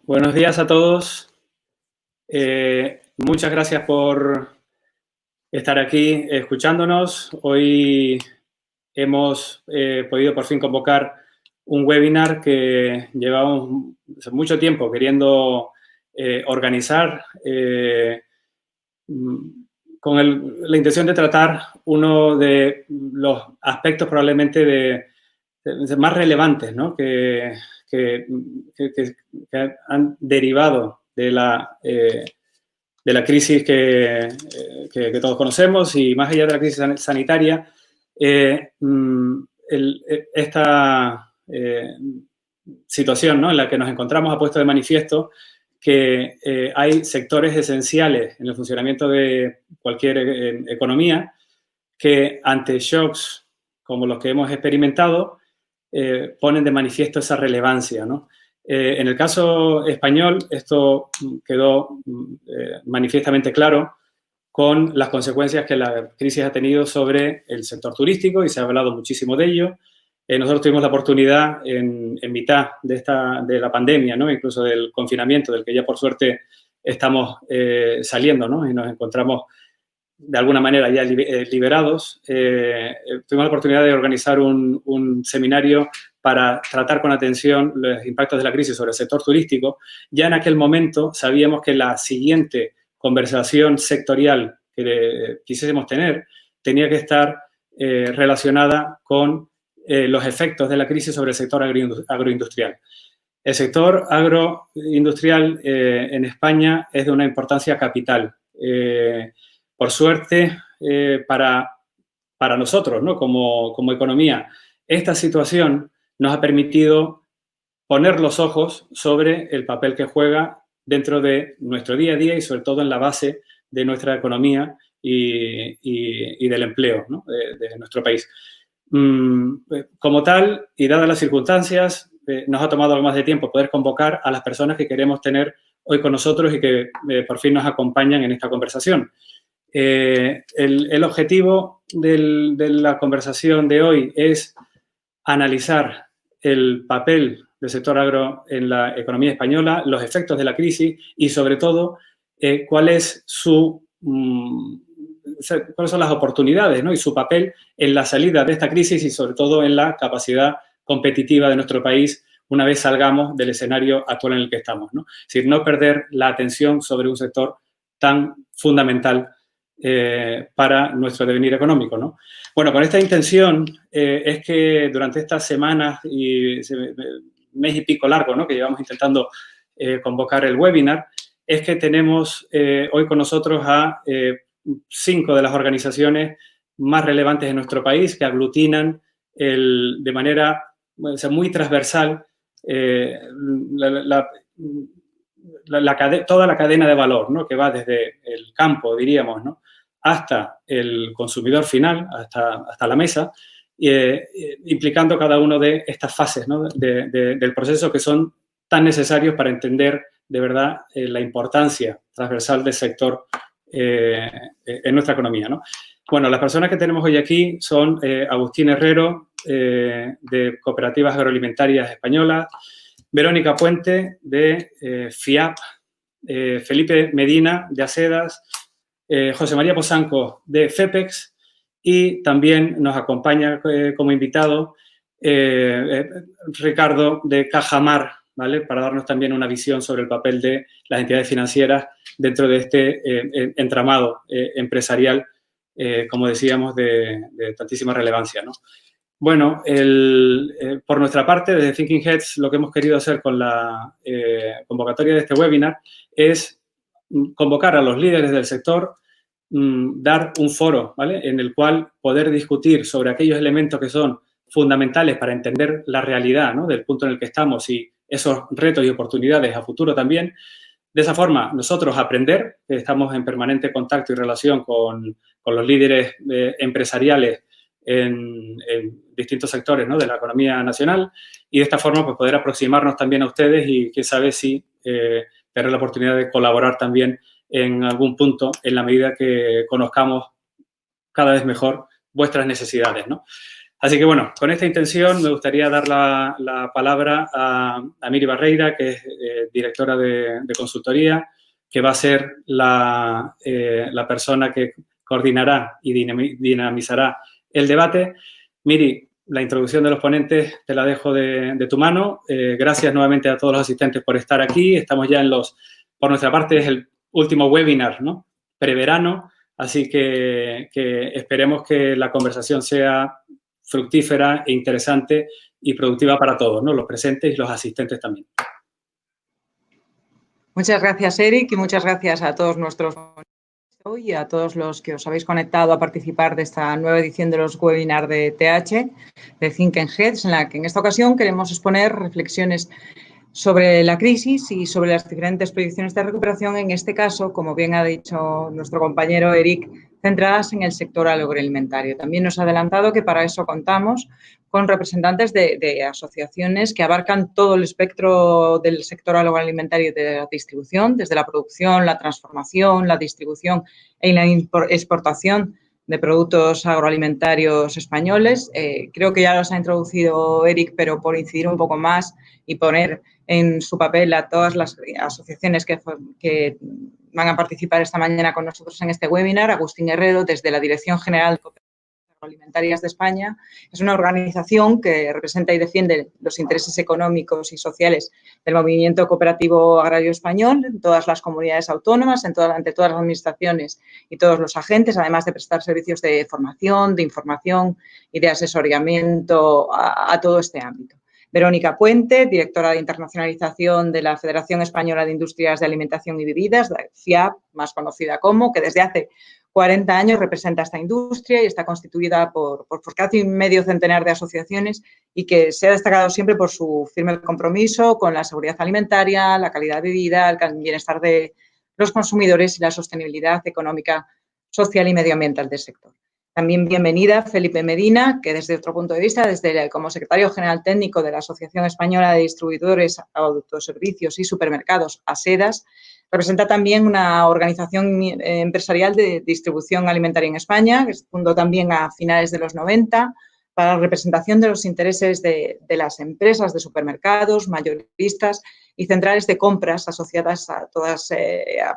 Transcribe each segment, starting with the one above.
Buenos días a todos. Muchas gracias por estar aquí escuchándonos. Hoy hemos podido por fin convocar un webinar que llevamos mucho tiempo queriendo organizar con la intención de tratar uno de los aspectos probablemente más relevantes, ¿no? que han derivado de la crisis que todos conocemos, y más allá de la crisis sanitaria, esta situación, ¿no?, en la que nos encontramos ha puesto de manifiesto que hay sectores esenciales en el funcionamiento de cualquier economía que, ante shocks como los que hemos experimentado, ponen de manifiesto esa relevancia, ¿no? En el caso español, esto quedó manifiestamente claro con las consecuencias que la crisis ha tenido sobre el sector turístico, y se ha hablado muchísimo de ello. Nosotros tuvimos la oportunidad en mitad de la pandemia, ¿no?, incluso del confinamiento, del que ya por suerte estamos saliendo, ¿no?, y nos encontramos de alguna manera ya liberados. Tuvimos la oportunidad de organizar un seminario para tratar con atención los impactos de la crisis sobre el sector turístico. Ya en aquel momento sabíamos que la siguiente conversación sectorial que quisiésemos tener tenía que estar relacionada con los efectos de la crisis sobre el sector agroindustrial. El sector agroindustrial en España es de una importancia capital. Por suerte, para nosotros, ¿no?, como economía, esta situación nos ha permitido poner los ojos sobre el papel que juega dentro de nuestro día a día y sobre todo en la base de nuestra economía y del empleo, ¿no?, de nuestro país. Como tal, y dadas las circunstancias, nos ha tomado algo más de tiempo poder convocar a las personas que queremos tener hoy con nosotros y que por fin nos acompañan en esta conversación. El objetivo de la conversación de hoy es analizar el papel del sector agro en la economía española, los efectos de la crisis y, sobre todo, cuáles son las oportunidades, ¿no?, y su papel en la salida de esta crisis y, sobre todo, en la capacidad competitiva de nuestro país una vez salgamos del escenario actual en el que estamos, ¿no? Es decir, no perder la atención sobre un sector tan fundamental para nuestro devenir económico, ¿no? Bueno, con esta intención es que durante estas semanas y mes y pico largo, ¿no?, que llevamos intentando convocar el webinar, es que tenemos hoy con nosotros a 5 de las organizaciones más relevantes en nuestro país, que aglutinan de manera muy transversal toda la cadena de valor, ¿no?, que va desde el campo, diríamos, ¿no?, hasta el consumidor final, hasta la mesa, implicando cada una de estas fases, ¿no?, del proceso, que son tan necesarios para entender de verdad la importancia transversal del sector en nuestra economía, ¿no? Bueno, las personas que tenemos hoy aquí son Agustín Herrero, de Cooperativas Agroalimentarias Españolas, Verónica Puente, de FIAP, Felipe Medina, de Asedas, José María Posanco, de FEPEX, y también nos acompaña como invitado Ricardo, de Cajamar, ¿vale?, para darnos también una visión sobre el papel de las entidades financieras dentro de este entramado empresarial, como decíamos, de tantísima relevancia, ¿no? Bueno, por nuestra parte, desde Thinking Heads, lo que hemos querido hacer con la convocatoria de este webinar es convocar a los líderes del sector, dar un foro, ¿vale?, en el cual poder discutir sobre aquellos elementos que son fundamentales para entender la realidad, ¿no?, del punto en el que estamos y esos retos y oportunidades a futuro también. De esa forma, nosotros aprender, estamos en permanente contacto y relación con los líderes empresariales en distintos sectores, ¿no?, de la economía nacional, y de esta forma pues poder aproximarnos también a ustedes y, quién sabe, si tener la oportunidad de colaborar también en algún punto en la medida que conozcamos cada vez mejor vuestras necesidades, ¿no? Así que, bueno, con esta intención me gustaría dar la palabra a Miri Barreira, que es directora de consultoría, que va a ser la persona que coordinará y dinamizará el debate. Miri, la introducción de los ponentes te la dejo de tu mano. Gracias nuevamente a todos los asistentes por estar aquí. Estamos ya por nuestra parte, es el último webinar, ¿no? Preverano, así que esperemos que la conversación sea fructífera e interesante y productiva para todos, ¿no? Los presentes y los asistentes también. Muchas gracias, Eric, y muchas gracias a todos nuestros y a todos los que os habéis conectado a participar de esta nueva edición de los webinars de TH, de Think and Heads, en la que en esta ocasión queremos exponer reflexiones sobre la crisis y sobre las diferentes proyecciones de recuperación, en este caso, como bien ha dicho nuestro compañero Eric, centradas en el sector agroalimentario. También nos ha adelantado que para eso contamos con representantes de asociaciones que abarcan todo el espectro del sector agroalimentario y de la distribución, desde la producción, la transformación, la distribución y la exportación de productos agroalimentarios españoles. Creo que ya los ha introducido Eric, pero por incidir un poco más y poner en su papel a todas las asociaciones que van a participar esta mañana con nosotros en este webinar. Agustín Herrero, desde la Dirección General de Cooperativas Agroalimentarias de España, es una organización que representa y defiende los intereses económicos y sociales del movimiento cooperativo agrario español en todas las comunidades autónomas, ante todas las administraciones y todos los agentes, además de prestar servicios de formación, de información y de asesoramiento a todo este ámbito. Verónica Puente, directora de internacionalización de la Federación Española de Industrias de Alimentación y Bebidas, la FIAB, más conocida como, que desde hace 40 años representa esta industria y está constituida por casi medio centenar de asociaciones y que se ha destacado siempre por su firme compromiso con la seguridad alimentaria, la calidad de vida, el bienestar de los consumidores y la sostenibilidad económica, social y medioambiental del sector. También bienvenida Felipe Medina, que desde otro punto de vista, como secretario general técnico de la Asociación Española de Distribuidores, Autoservicios y Supermercados, ASEDAS, representa también una organización empresarial de distribución alimentaria en España, que se fundó también a finales de los 90, para la representación de los intereses de las empresas de supermercados, mayoristas y centrales de compras asociadas a todas,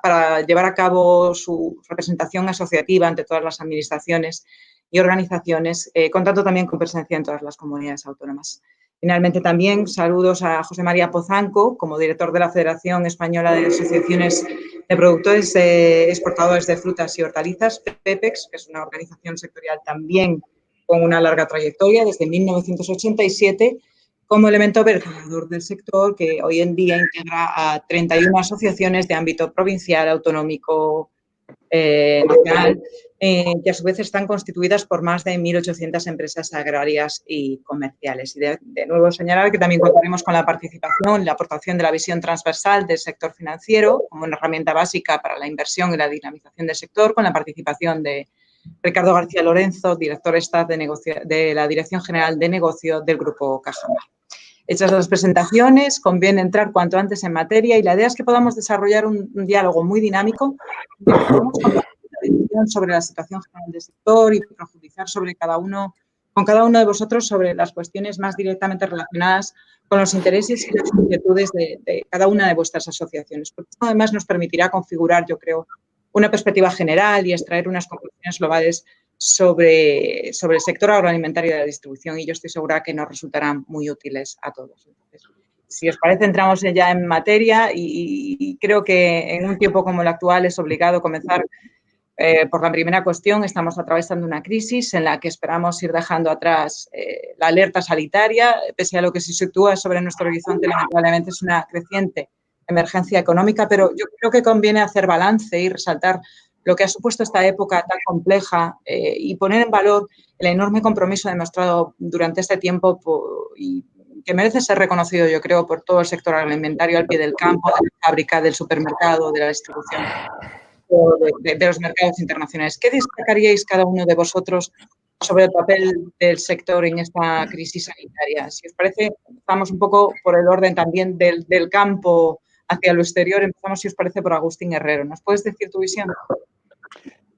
para llevar a cabo su representación asociativa ante todas las administraciones y organizaciones, contando también con presencia en todas las comunidades autónomas. Finalmente, también saludos a José María Pozanco, como director de la Federación Española de Asociaciones de Productores Exportadores de Frutas y Hortalizas, FEPEX, que es una organización sectorial también con una larga trayectoria desde 1987, como elemento vertebrador del sector, que hoy en día integra a 31 asociaciones de ámbito provincial, autonómico, nacional, que a su vez están constituidas por más de 1.800 empresas agrarias y comerciales. Y de nuevo señalar que también contaremos con la participación y la aportación de la visión transversal del sector financiero como una herramienta básica para la inversión y la dinamización del sector, con la participación de Ricardo García Lorenzo, director staff de la Dirección General de Negocio del Grupo Cajamar. Hechas las presentaciones, conviene entrar cuanto antes en materia y la idea es que podamos desarrollar un diálogo muy dinámico sobre la situación general del sector y profundizar con cada uno de vosotros sobre las cuestiones más directamente relacionadas con los intereses y las inquietudes de cada una de vuestras asociaciones. Porque esto además nos permitirá configurar, yo creo, una perspectiva general y extraer unas conclusiones globales sobre el sector agroalimentario y de la distribución, y yo estoy segura que nos resultarán muy útiles a todos. Entonces, si os parece, entramos ya en materia y creo que en un tiempo como el actual es obligado comenzar por la primera cuestión. Estamos atravesando una crisis en la que esperamos ir dejando atrás la alerta sanitaria, pese a lo que se sitúa sobre nuestro horizonte, lamentablemente es una creciente emergencia económica, pero yo creo que conviene hacer balance y resaltar lo que ha supuesto esta época tan compleja y poner en valor el enorme compromiso demostrado durante este tiempo y que merece ser reconocido, yo creo, por todo el sector alimentario al pie del campo, de la fábrica, del supermercado, de la distribución, de los mercados internacionales. ¿Qué destacaríais cada uno de vosotros sobre el papel del sector en esta crisis sanitaria? Si os parece, estamos un poco por el orden también del campo hacia lo exterior. Empezamos, si os parece, por Agustín Herrero. ¿Nos puedes decir tu visión?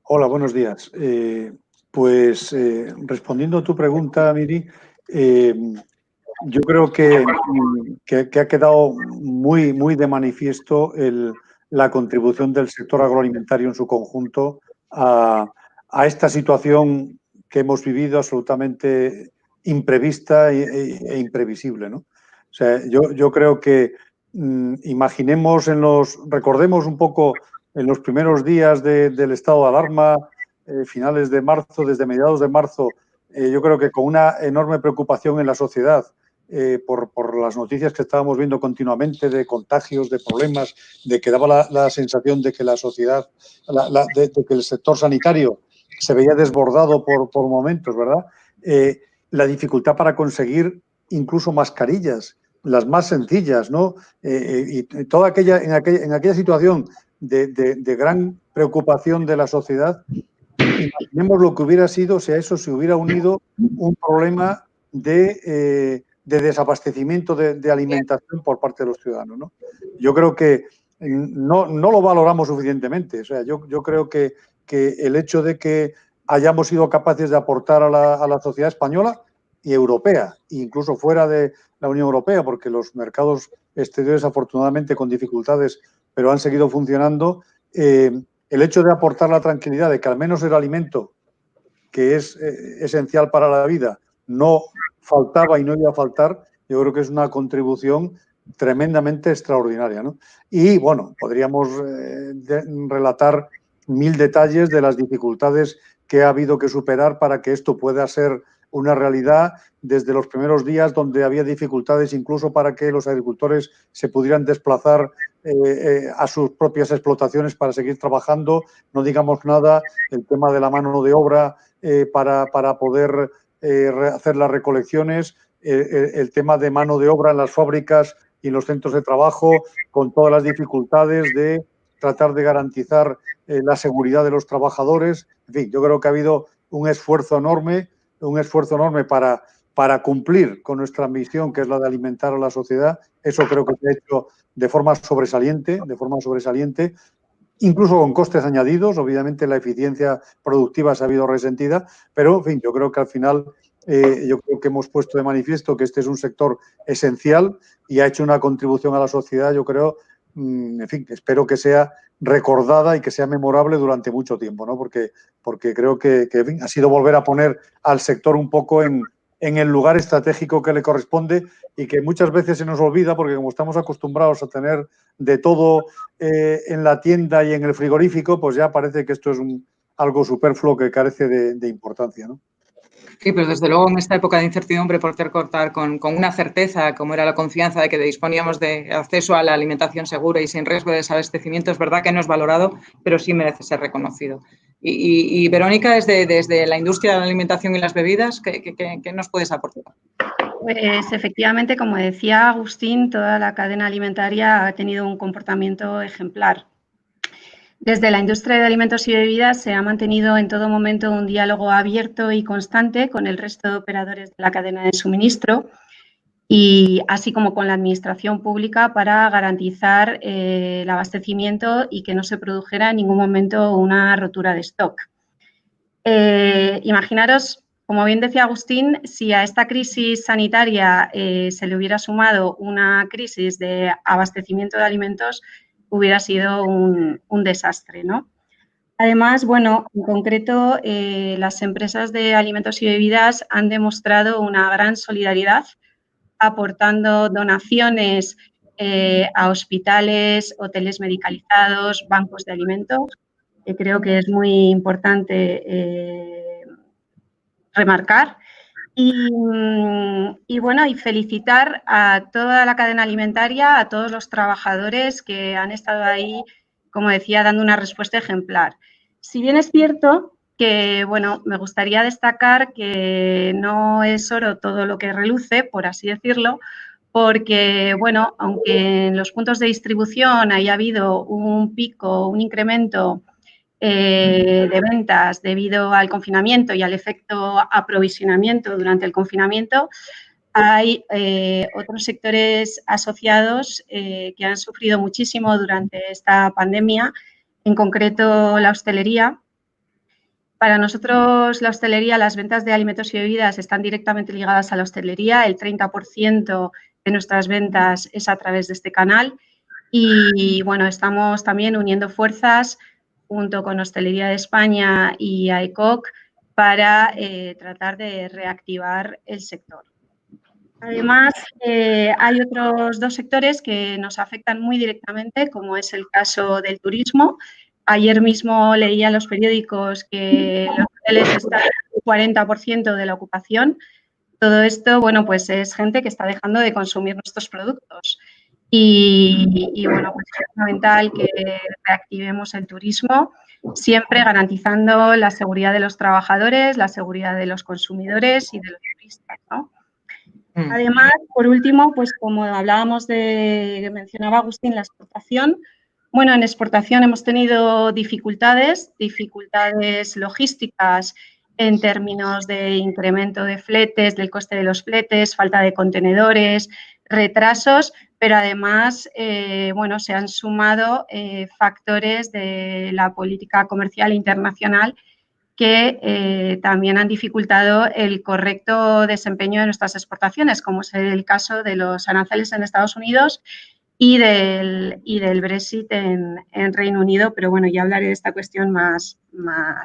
Hola, buenos días. Pues respondiendo a tu pregunta, Miri, yo creo que ha quedado muy de manifiesto la contribución del sector agroalimentario en su conjunto a esta situación que hemos vivido absolutamente imprevista e imprevisible, ¿no? O sea, yo creo que recordemos un poco en los primeros días del estado de alarma, finales de marzo, desde mediados de marzo, yo creo que con una enorme preocupación en la sociedad por las noticias que estábamos viendo continuamente de contagios, de problemas, de que daba la sensación de que la sociedad, de que el sector sanitario se veía desbordado por momentos, ¿verdad? La dificultad para conseguir incluso mascarillas, las más sencillas, ¿no? Y toda en aquella situación de gran preocupación de la sociedad, imaginemos lo que hubiera sido si a eso se hubiera unido un problema de desabastecimiento de alimentación por parte de los ciudadanos, ¿no? Yo creo que no lo valoramos suficientemente. O sea, yo creo que el hecho de que hayamos sido capaces de aportar a la sociedad española y europea, incluso fuera de la Unión Europea, porque los mercados exteriores, afortunadamente, con dificultades, pero han seguido funcionando, el hecho de aportar la tranquilidad de que al menos el alimento, que es esencial para la vida, no faltaba y no iba a faltar, yo creo que es una contribución tremendamente extraordinaria, ¿no? Y, bueno, podríamos relatar 1000 detalles de las dificultades que ha habido que superar para que esto pueda ser una realidad, desde los primeros días donde había dificultades incluso para que los agricultores se pudieran desplazar a sus propias explotaciones para seguir trabajando. No digamos nada, el tema de la mano de obra para poder hacer las recolecciones, el tema de mano de obra en las fábricas y en los centros de trabajo, con todas las dificultades de tratar de garantizar la seguridad de los trabajadores. En fin, yo creo que ha habido un esfuerzo enorme para cumplir con nuestra misión, que es la de alimentar a la sociedad. Eso creo que se ha hecho de forma sobresaliente, incluso con costes añadidos. Obviamente la eficiencia productiva se ha habido resentida, pero en fin, yo creo que al final yo creo que hemos puesto de manifiesto que este es un sector esencial y ha hecho una contribución a la sociedad, yo creo, en fin, espero que sea recordada y que sea memorable durante mucho tiempo, ¿no? Porque creo que en fin, ha sido volver a poner al sector un poco en el lugar estratégico que le corresponde y que muchas veces se nos olvida porque como estamos acostumbrados a tener de todo en la tienda y en el frigorífico, pues ya parece que esto es algo superfluo que carece de importancia, ¿no? Sí, pero desde luego en esta época de incertidumbre, poder contar con una certeza, como era la confianza de que disponíamos de acceso a la alimentación segura y sin riesgo de desabastecimiento, es verdad que no es valorado, pero sí merece ser reconocido. Y Verónica, desde la industria de la alimentación y las bebidas, ¿qué nos puedes aportar? Pues efectivamente, como decía Agustín, toda la cadena alimentaria ha tenido un comportamiento ejemplar. Desde la industria de alimentos y bebidas se ha mantenido en todo momento un diálogo abierto y constante con el resto de operadores de la cadena de suministro y así como con la administración pública para garantizar el abastecimiento y que no se produjera en ningún momento una rotura de stock. Imaginaros, como bien decía Agustín, si a esta crisis sanitaria se le hubiera sumado una crisis de abastecimiento de alimentos, hubiera sido un desastre, ¿no? Además, bueno, en concreto, las empresas de alimentos y bebidas han demostrado una gran solidaridad, aportando donaciones a hospitales, hoteles medicalizados, bancos de alimentos, que creo que es muy importante remarcar. Y bueno, y felicitar a toda la cadena alimentaria, a todos los trabajadores que han estado ahí, como decía, dando una respuesta ejemplar. Si bien es cierto que, bueno, me gustaría destacar que no es oro todo lo que reluce, por así decirlo, porque, bueno, aunque en los puntos de distribución haya habido un pico, un incremento de ventas debido al confinamiento y al efecto aprovisionamiento durante el confinamiento, hay otros sectores asociados que han sufrido muchísimo durante esta pandemia, en concreto la hostelería. Para nosotros, la hostelería, las ventas de alimentos y bebidas están directamente ligadas a la hostelería. El 30% de nuestras ventas es a través de este canal. Y, bueno, estamos también uniendo fuerzas junto con Hostelería de España y AECOC para tratar de reactivar el sector. Además, hay otros 2 sectores que nos afectan muy directamente, como es el caso del turismo. Ayer mismo leía en los periódicos que los hoteles están en 40% de la ocupación. Todo esto, bueno, pues es gente que está dejando de consumir nuestros productos. Y bueno, pues es fundamental que reactivemos el turismo, siempre garantizando la seguridad de los trabajadores, la seguridad de los consumidores y de los turistas, ¿no? Además, por último, pues como hablábamos mencionaba Agustín, la exportación. Bueno, en exportación hemos tenido dificultades logísticas en términos de incremento de fletes, del coste de los fletes, falta de contenedores, retrasos, pero además, bueno, se han sumado factores de la política comercial internacional que también han dificultado el correcto desempeño de nuestras exportaciones, como es el caso de los aranceles en Estados Unidos y del Brexit en Reino Unido, pero bueno, ya hablaré de esta cuestión más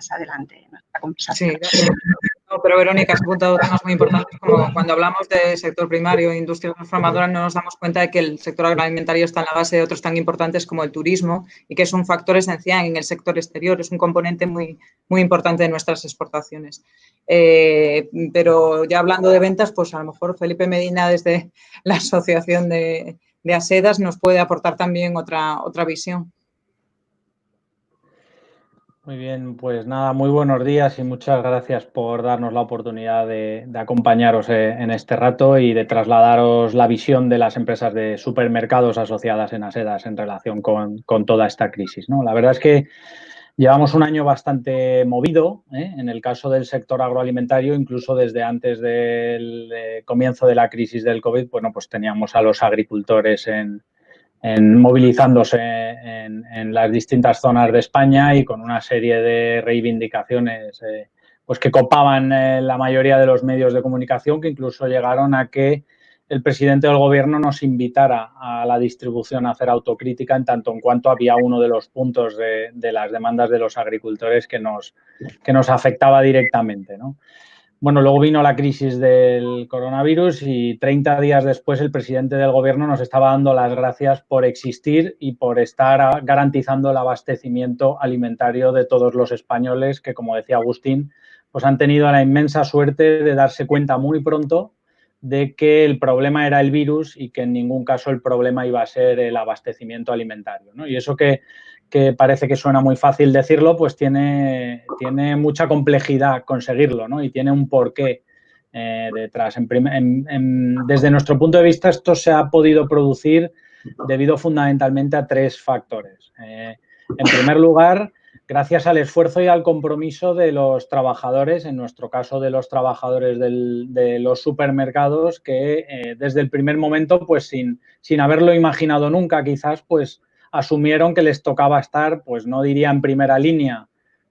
adelante en nuestra conversación. Sí, no, pero Verónica, has apuntado temas muy importantes, como cuando hablamos del sector primario e industria transformadora, no nos damos cuenta de que el sector agroalimentario está en la base de otros tan importantes como el turismo y que es un factor esencial en el sector exterior, es un componente muy, muy importante de nuestras exportaciones. Pero ya hablando de ventas, pues a lo mejor Felipe Medina, desde la Asociación de Asedas, nos puede aportar también otra visión. Muy bien, pues nada, muy buenos días y muchas gracias por darnos la oportunidad de acompañaros en este rato y de trasladaros la visión de las empresas de supermercados asociadas en Asedas en relación con toda esta crisis, ¿no? La verdad es que llevamos un año bastante movido, en el caso del sector agroalimentario, incluso desde antes del comienzo de la crisis del COVID, bueno, pues teníamos a los agricultores movilizándose en las distintas zonas de España y con una serie de reivindicaciones pues que copaban la mayoría de los medios de comunicación, que incluso llegaron a que el presidente del gobierno nos invitara a la distribución a hacer autocrítica en tanto en cuanto había uno de los puntos de las demandas de los agricultores que nos afectaba directamente, ¿no? Bueno, luego vino la crisis del coronavirus y 30 días después el presidente del gobierno nos estaba dando las gracias por existir y por estar garantizando el abastecimiento alimentario de todos los españoles que, como decía Agustín, pues han tenido la inmensa suerte de darse cuenta muy pronto de que el problema era el virus y que en ningún caso el problema iba a ser el abastecimiento alimentario, ¿no? Y eso que parece que suena muy fácil decirlo, pues tiene mucha complejidad conseguirlo, ¿no? Y tiene un porqué detrás. Desde nuestro punto de vista, esto se ha podido producir debido fundamentalmente a 3 factores. En primer lugar, gracias al esfuerzo y al compromiso de los trabajadores, en nuestro caso de los trabajadores de los supermercados, que desde el primer momento, pues sin haberlo imaginado nunca quizás, pues asumieron que les tocaba estar, pues no diría en primera línea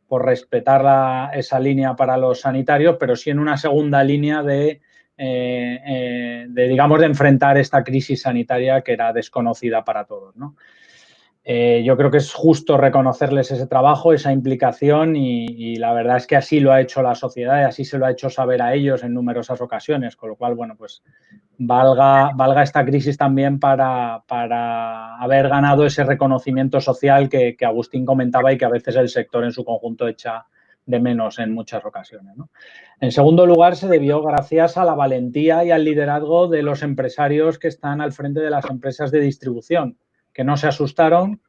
por respetar esa línea para los sanitarios, pero sí en una segunda línea de enfrentar esta crisis sanitaria que era desconocida para todos, ¿no? Yo creo que es justo reconocerles ese trabajo, esa implicación y la verdad es que así lo ha hecho la sociedad y así se lo ha hecho saber a ellos en numerosas ocasiones, con lo cual, bueno, pues valga esta crisis también para haber ganado ese reconocimiento social que Agustín comentaba y que a veces el sector en su conjunto echa de menos en muchas ocasiones, ¿no? En segundo lugar, se debió gracias a la valentía y al liderazgo de los empresarios que están al frente de las empresas de distribución, que no se asustaron,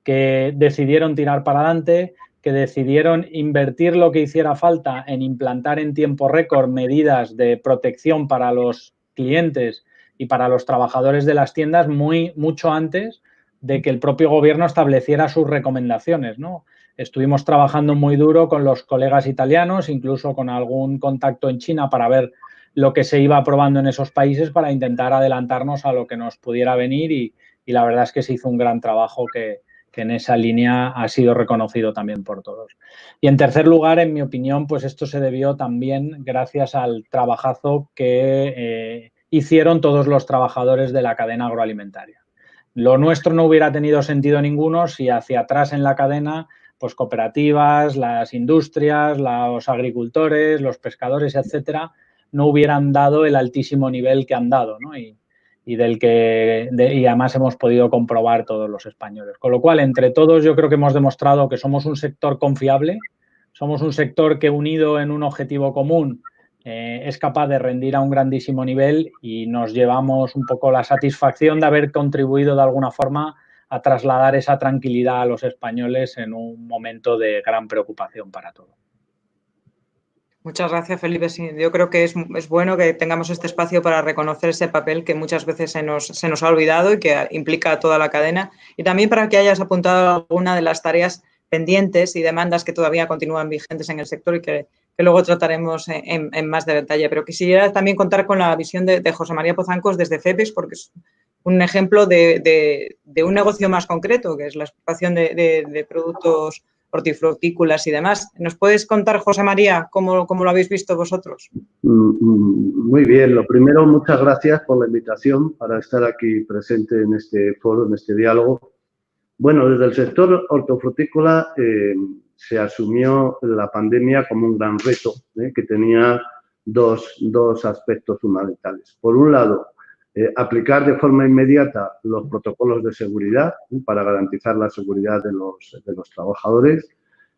que decidieron tirar para adelante, que decidieron invertir lo que hiciera falta en implantar en tiempo récord medidas de protección para los clientes y para los trabajadores de las tiendas mucho antes de que el propio gobierno estableciera sus recomendaciones, ¿no? Estuvimos trabajando muy duro con los colegas italianos, incluso con algún contacto en China para ver lo que se iba aprobando en esos países para intentar adelantarnos a lo que nos pudiera venir y la verdad es que se hizo un gran trabajo que en esa línea ha sido reconocido también por todos. Y en tercer lugar, en mi opinión, pues esto se debió también gracias al trabajazo que hicieron todos los trabajadores de la cadena agroalimentaria. Lo nuestro no hubiera tenido sentido ninguno si hacia atrás en la cadena, pues cooperativas, las industrias, los agricultores, los pescadores, etcétera, no hubieran dado el altísimo nivel que han dado, ¿no? Y además hemos podido comprobar todos los españoles. Con lo cual, entre todos, yo creo que hemos demostrado que somos un sector confiable, somos un sector que, unido en un objetivo común, es capaz de rendir a un grandísimo nivel, y nos llevamos un poco la satisfacción de haber contribuido de alguna forma a trasladar esa tranquilidad a los españoles en un momento de gran preocupación para todos. Muchas gracias, Felipe. Sí, yo creo que es bueno que tengamos este espacio para reconocer ese papel que muchas veces se nos ha olvidado y que implica a toda la cadena, y también para que hayas apuntado alguna de las tareas pendientes y demandas que todavía continúan vigentes en el sector y que luego trataremos en más de detalle. Pero quisiera también contar con la visión de José María Pozancos desde CEPES, porque es un ejemplo de un negocio más concreto, que es la exportación de productos hortifrutícolas y demás. ¿Nos puedes contar, José María, cómo lo habéis visto vosotros? Muy bien. Lo primero, muchas gracias por la invitación para estar aquí presente en este foro, en este diálogo. Bueno, desde el sector hortofrutícola se asumió la pandemia como un gran reto que tenía dos aspectos fundamentales. Por un lado, aplicar de forma inmediata los protocolos de seguridad para garantizar la seguridad de los trabajadores,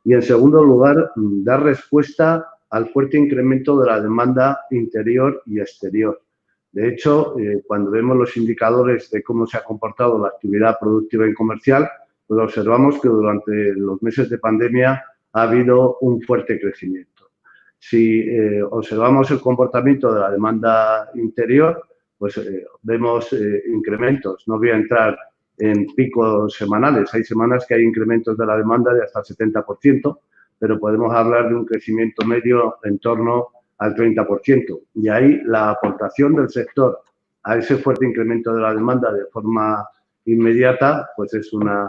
y, en segundo lugar, dar respuesta al fuerte incremento de la demanda interior y exterior. De hecho, cuando vemos los indicadores de cómo se ha comportado la actividad productiva y comercial, pues observamos que durante los meses de pandemia ha habido un fuerte crecimiento. Si observamos el comportamiento de la demanda interior, pues vemos incrementos. No voy a entrar en picos semanales. Hay semanas que hay incrementos de la demanda de hasta el 70%, pero podemos hablar de un crecimiento medio en torno al 30%. Y ahí la aportación del sector a ese fuerte incremento de la demanda de forma inmediata, pues es una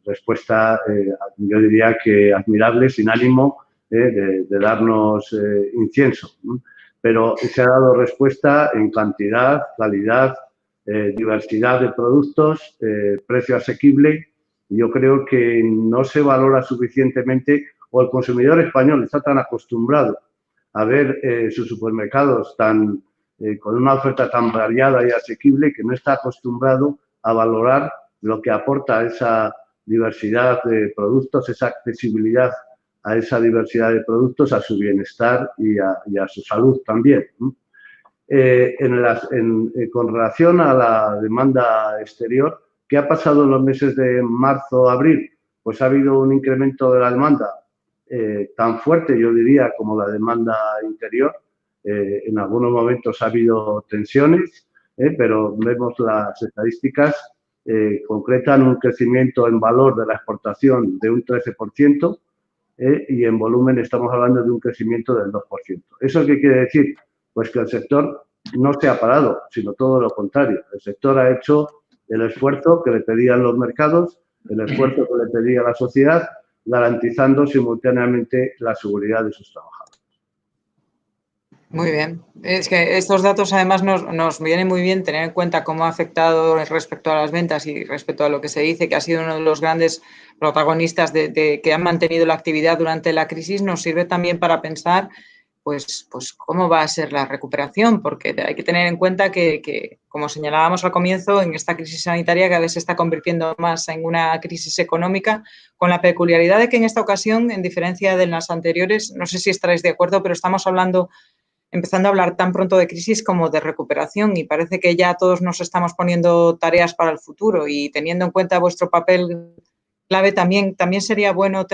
respuesta, yo diría que admirable, sin ánimo de darnos incienso, ¿no? Pero se ha dado respuesta en cantidad, calidad, diversidad de productos, precio asequible. Yo creo que no se valora suficientemente, o el consumidor español está tan acostumbrado a ver sus supermercados con una oferta tan variada y asequible, que no está acostumbrado a valorar lo que aporta esa diversidad de productos, esa accesibilidad a esa diversidad de productos, a su bienestar y a su salud también. Con relación a la demanda exterior, ¿qué ha pasado en los meses de marzo, abril? Pues ha habido un incremento de la demanda tan fuerte, yo diría, como la demanda interior. En algunos momentos ha habido tensiones, pero vemos las estadísticas concretan un crecimiento en valor de la exportación de un 13%, y en volumen estamos hablando de un crecimiento del 2%. ¿Eso qué quiere decir? Pues que el sector no se ha parado, sino todo lo contrario. El sector ha hecho el esfuerzo que le pedían los mercados, el esfuerzo que le pedía la sociedad, garantizando simultáneamente la seguridad de sus trabajadores. Muy bien. Es que estos datos además nos vienen muy bien tener en cuenta cómo ha afectado respecto a las ventas y respecto a lo que se dice que ha sido uno de los grandes protagonistas de que han mantenido la actividad durante la crisis. Nos sirve también para pensar pues cómo va a ser la recuperación, porque hay que tener en cuenta que, como señalábamos al comienzo, en esta crisis sanitaria cada vez se está convirtiendo más en una crisis económica, con la peculiaridad de que en esta ocasión, en diferencia de las anteriores, no sé si estaréis de acuerdo, pero estamos empezando a hablar tan pronto de crisis como de recuperación, y parece que ya todos nos estamos poniendo tareas para el futuro, y teniendo en cuenta vuestro papel clave, también sería bueno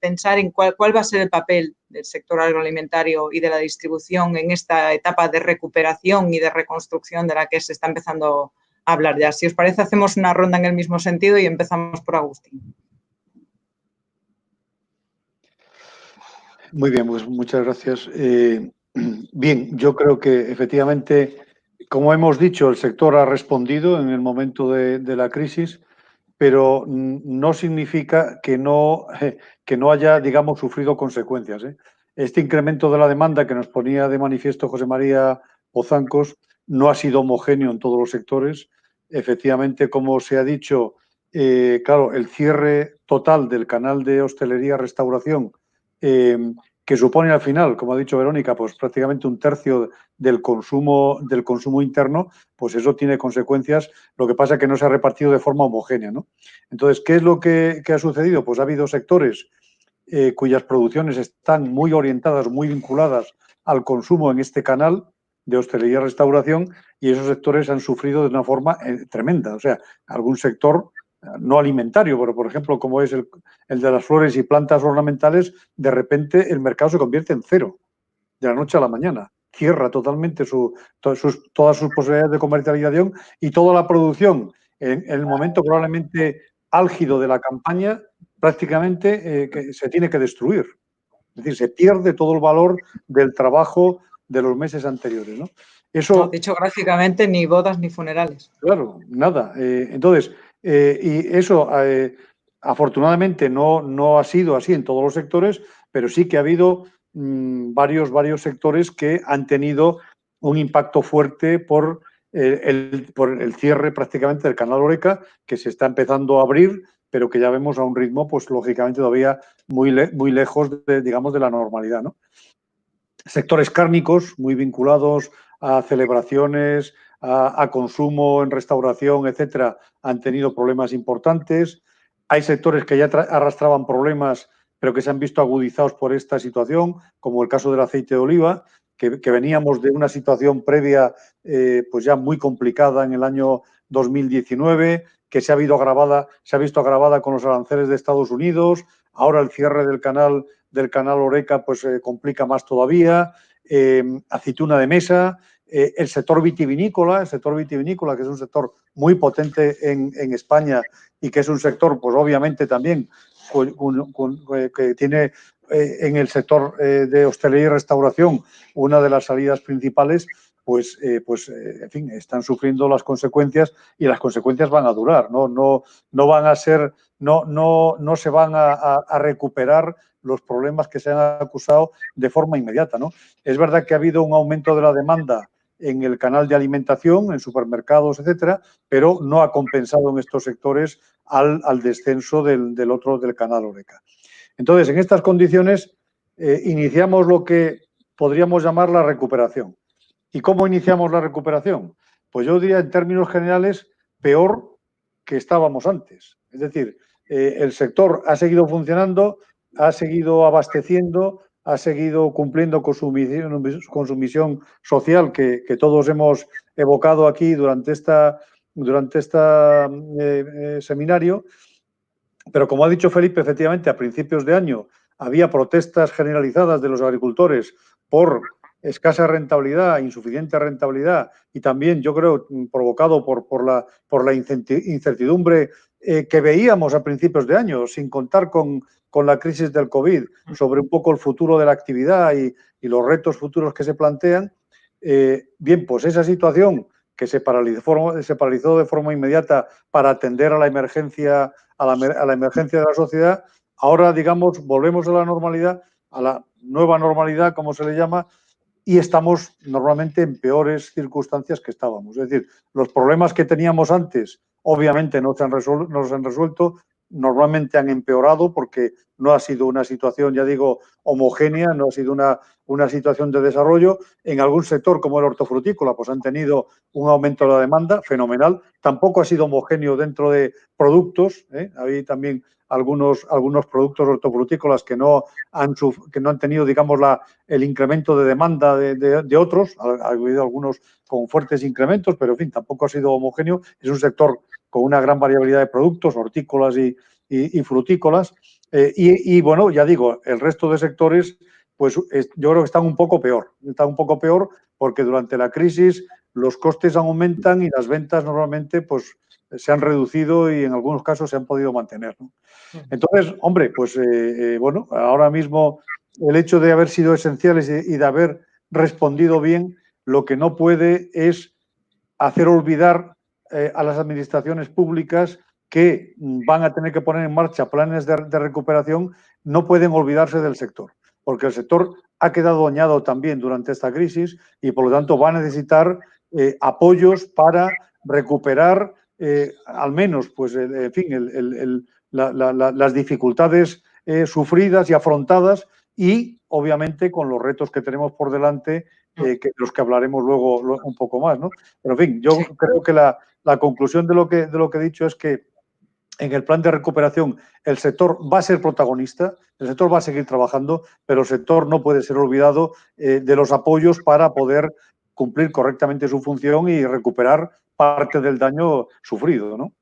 pensar en cuál va a ser el papel del sector agroalimentario y de la distribución en esta etapa de recuperación y de reconstrucción de la que se está empezando a hablar ya. Si os parece, hacemos una ronda en el mismo sentido y empezamos por Agustín. Muy bien, pues muchas gracias. Bien, yo creo que efectivamente Como hemos dicho, el sector ha respondido en el momento de la crisis, pero no significa que no haya, digamos, sufrido consecuencias, ¿eh? Este incremento de la demanda que nos ponía de manifiesto José María Pozancos no ha sido homogéneo en todos los sectores. Efectivamente, como se ha dicho, claro, el cierre total del canal de hostelería-restauración, que supone al final, como ha dicho Verónica, pues prácticamente un tercio del consumo interno, pues eso tiene consecuencias. Lo que pasa es que no se ha repartido de forma homogénea, ¿no? Entonces, ¿qué es lo que ha sucedido? Pues ha habido sectores cuyas producciones están muy orientadas, muy vinculadas al consumo en este canal de hostelería y restauración, y esos sectores han sufrido de una forma tremenda. O sea, algún sector no alimentario, pero por ejemplo, como es el de las flores y plantas ornamentales, de repente el mercado se convierte en cero, de la noche a la mañana. Cierra totalmente todas sus posibilidades de comercialización y toda la producción en el momento probablemente álgido de la campaña prácticamente que se tiene que destruir. Es decir, se pierde todo el valor del trabajo de los meses anteriores, ¿no? Eso, no, dicho gráficamente, ni bodas ni funerales. claro, nada. Entonces, y eso afortunadamente no ha sido así en todos los sectores, pero sí que ha habido varios sectores que han tenido un impacto fuerte por el cierre prácticamente del canal Horeca, que se está empezando a abrir, pero que ya vemos a un ritmo, pues lógicamente todavía muy lejos de, digamos, de la normalidad, ¿no? Sectores cárnicos muy vinculados a celebraciones, a consumo en restauración, etcétera, han tenido problemas importantes. Hay sectores que ya arrastraban problemas, pero que se han visto agudizados por esta situación, como el caso del aceite de oliva, que veníamos de una situación previa pues ya muy complicada en el año 2019, que se ha visto agravada con los aranceles de Estados Unidos. Ahora el cierre del canal Horeca pues complica más todavía. Aceituna de mesa, el sector vitivinícola, que es un sector muy potente en España y que es un sector, pues obviamente también que tiene en el sector de hostelería y restauración una de las salidas principales, pues en fin, están sufriendo las consecuencias y las consecuencias van a durar, no van a ser, no se van a recuperar los problemas que se han acusado de forma inmediata, ¿no? Es verdad que ha habido un aumento de la demanda en el canal de alimentación, en supermercados, etcétera, pero no ha compensado en estos sectores al descenso del canal Horeca. Entonces, en estas condiciones, iniciamos lo que podríamos llamar la recuperación. ¿Y cómo iniciamos la recuperación? Pues yo diría, en términos generales, peor que estábamos antes. Es decir, el sector ha seguido funcionando, ha seguido abasteciendo, ha seguido cumpliendo con su misión social que todos hemos evocado aquí durante este seminario. Pero como ha dicho Felipe, efectivamente, a principios de año había protestas generalizadas de los agricultores por escasa rentabilidad, insuficiente rentabilidad y también, yo creo, provocado por la incertidumbre que veíamos a principios de año, sin contar con la crisis del COVID, sobre un poco el futuro de la actividad y los retos futuros que se plantean. Bien, pues esa situación que se paralizó de forma inmediata para atender a la emergencia de la sociedad, ahora, digamos, volvemos a la normalidad, a la nueva normalidad, como se le llama, y estamos normalmente en peores circunstancias que estábamos. Es decir, los problemas que teníamos antes, obviamente no se han resuelto, normalmente han empeorado porque no ha sido una situación, ya digo, homogénea, no ha sido una situación de desarrollo. En algún sector, como el hortofrutícola, pues han tenido un aumento de la demanda fenomenal. Tampoco ha sido homogéneo dentro de productos, ¿eh? Hay también algunos productos hortofrutícolas que no han tenido, digamos, el incremento de demanda de otros. Ha habido algunos con fuertes incrementos, pero en fin, tampoco ha sido homogéneo. Es un sector con una gran variabilidad de productos, hortícolas y frutícolas. Y bueno, ya digo, el resto de sectores, pues yo creo que están un poco peor. Están un poco peor porque durante la crisis los costes aumentan y las ventas normalmente pues se han reducido y en algunos casos se han podido mantener, ¿no? Entonces, hombre, pues bueno, ahora mismo el hecho de haber sido esenciales y de haber respondido bien, lo que no puede es hacer olvidar a las administraciones públicas que van a tener que poner en marcha planes de recuperación, no pueden olvidarse del sector, porque el sector ha quedado dañado también durante esta crisis y, por lo tanto, va a necesitar apoyos para recuperar al menos, pues, en fin, las dificultades sufridas y afrontadas y, obviamente, con los retos que tenemos por delante, que los que hablaremos luego un poco más, ¿no? Pero, en fin, yo creo que la conclusión de lo que he dicho es que en el plan de recuperación el sector va a ser protagonista, el sector va a seguir trabajando, pero el sector no puede ser olvidado de los apoyos para poder cumplir correctamente su función y recuperar parte del daño sufrido, ¿no?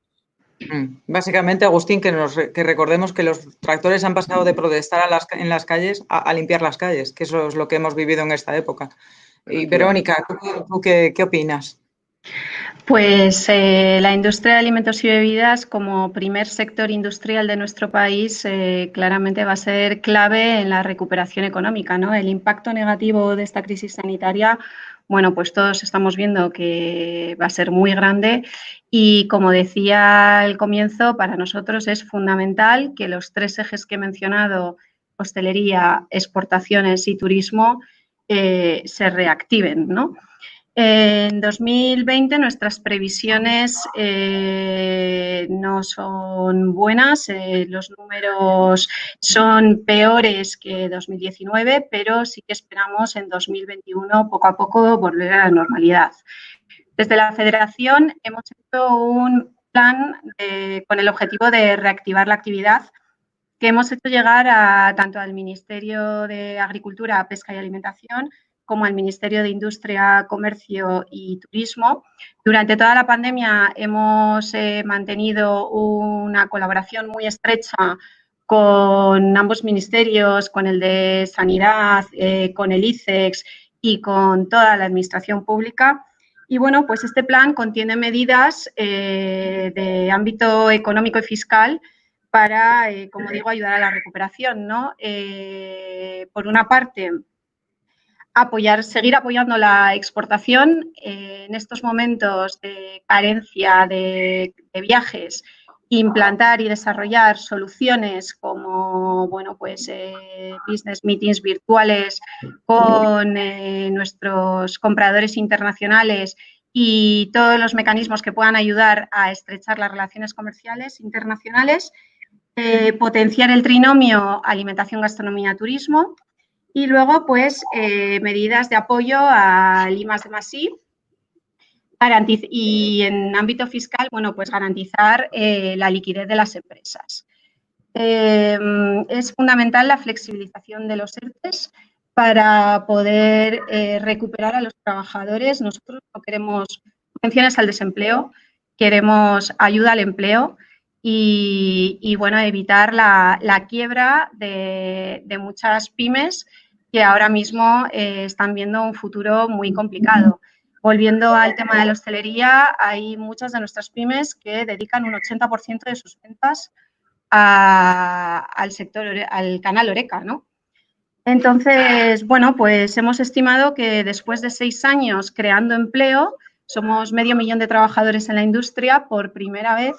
Básicamente, Agustín, que recordemos que los tractores han pasado de protestar en las calles a limpiar las calles, que eso es lo que hemos vivido en esta época. Y Verónica, ¿tú qué opinas? Pues la industria de alimentos y bebidas, como primer sector industrial de nuestro país, claramente va a ser clave en la recuperación económica, ¿no? El impacto negativo de esta crisis sanitaria, bueno, pues todos estamos viendo que va a ser muy grande y, como decía al comienzo, para nosotros es fundamental que los tres ejes que he mencionado, hostelería, exportaciones y turismo, se reactiven, ¿no? En 2020 nuestras previsiones no son buenas, los números son peores que 2019, pero sí que esperamos en 2021 poco a poco volver a la normalidad. Desde la Federación hemos hecho un plan con el objetivo de reactivar la actividad que hemos hecho llegar tanto al Ministerio de Agricultura, Pesca y Alimentación como al Ministerio de Industria, Comercio y Turismo. Durante toda la pandemia hemos mantenido una colaboración muy estrecha con ambos ministerios, con el de Sanidad, con el ICEX y con toda la Administración Pública. Y bueno, pues este plan contiene medidas de ámbito económico y fiscal para, como digo, ayudar a la recuperación, ¿no? Por una parte, seguir apoyando la exportación en estos momentos de carencia de viajes, implantar y desarrollar soluciones como, bueno, pues business meetings virtuales con nuestros compradores internacionales y todos los mecanismos que puedan ayudar a estrechar las relaciones comerciales internacionales, potenciar el trinomio alimentación, gastronomía, turismo. Y luego, pues, medidas de apoyo al I+D+I y en ámbito fiscal, bueno, pues garantizar la liquidez de las empresas. Es fundamental la flexibilización de los ERTEs para poder recuperar a los trabajadores. Nosotros no queremos subvenciones al desempleo, queremos ayuda al empleo y bueno, evitar la quiebra de muchas pymes que ahora mismo están viendo un futuro muy complicado. Volviendo al tema de la hostelería, hay muchas de nuestras pymes que dedican un 80% de sus ventas al sector, al canal Horeca, ¿no? Entonces, bueno, pues hemos estimado que después de 6 años creando empleo, somos 500.000 de trabajadores en la industria, por primera vez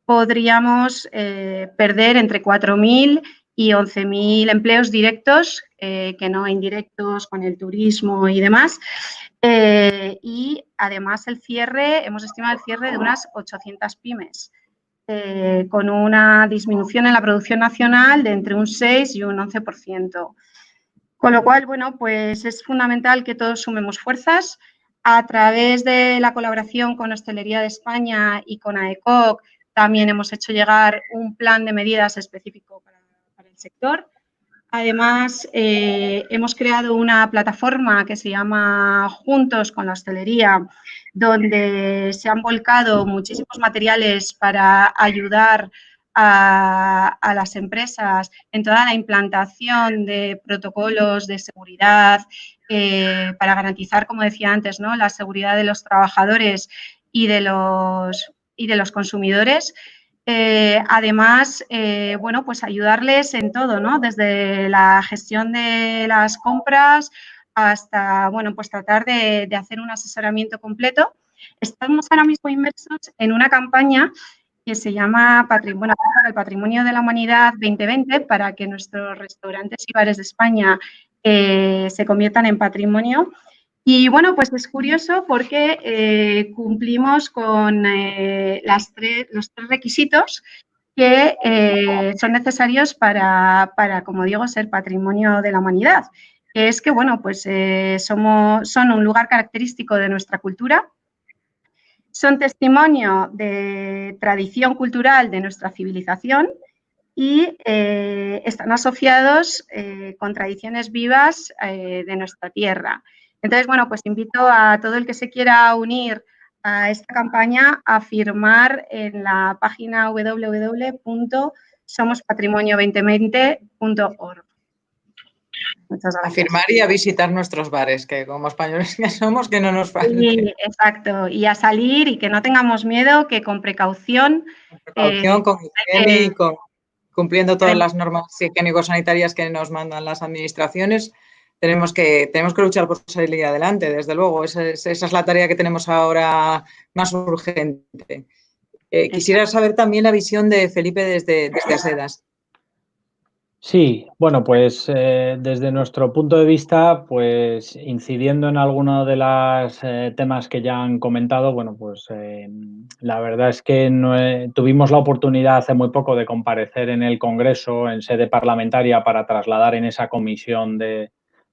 podríamos perder entre 4.000 y 11.000 empleos directos, que no indirectos, con el turismo y demás. Y además hemos estimado el cierre de unas 800 pymes, con una disminución en la producción nacional de entre un 6 y un 11%. Con lo cual, bueno, pues es fundamental que todos sumemos fuerzas. A través de la colaboración con Hostelería de España y con AECOC, también hemos hecho llegar un plan de medidas específico para el sector. Además, hemos creado una plataforma que se llama Juntos con la Hostelería, donde se han volcado muchísimos materiales para ayudar a las empresas en toda la implantación de protocolos de seguridad para garantizar, como decía antes, ¿no?, la seguridad de los trabajadores y de los consumidores. Además, bueno, pues ayudarles en todo, ¿no?, desde la gestión de las compras hasta, bueno, pues tratar de hacer un asesoramiento completo. Estamos ahora mismo inmersos en una campaña que se llama el Patrimonio de la Humanidad 2020 para que nuestros restaurantes y bares de España se conviertan en patrimonio. Y bueno, pues es curioso porque cumplimos con los tres requisitos que son necesarios para, como digo, ser patrimonio de la humanidad. Es que, bueno, pues son un lugar característico de nuestra cultura, son testimonio de tradición cultural de nuestra civilización y están asociados con tradiciones vivas de nuestra tierra. Entonces, bueno, pues invito a todo el que se quiera unir a esta campaña a firmar en la página www.somospatrimonio2020.org. Muchas gracias. A firmar y a visitar nuestros bares, que como españoles que somos, que no nos falte. Sí, exacto. Y a salir y que no tengamos miedo, que con precaución. Con precaución, con higiene y cumpliendo todas las normas higiénico-sanitarias que nos mandan las administraciones. Tenemos que luchar por salir adelante, desde luego. Esa es la tarea que tenemos ahora más urgente. Quisiera saber también la visión de Felipe desde Asedas. Sí, bueno, pues desde nuestro punto de vista, pues incidiendo en alguno de los temas que ya han comentado, bueno, pues la verdad es que tuvimos la oportunidad hace muy poco de comparecer en el Congreso en sede parlamentaria para trasladar en esa comisión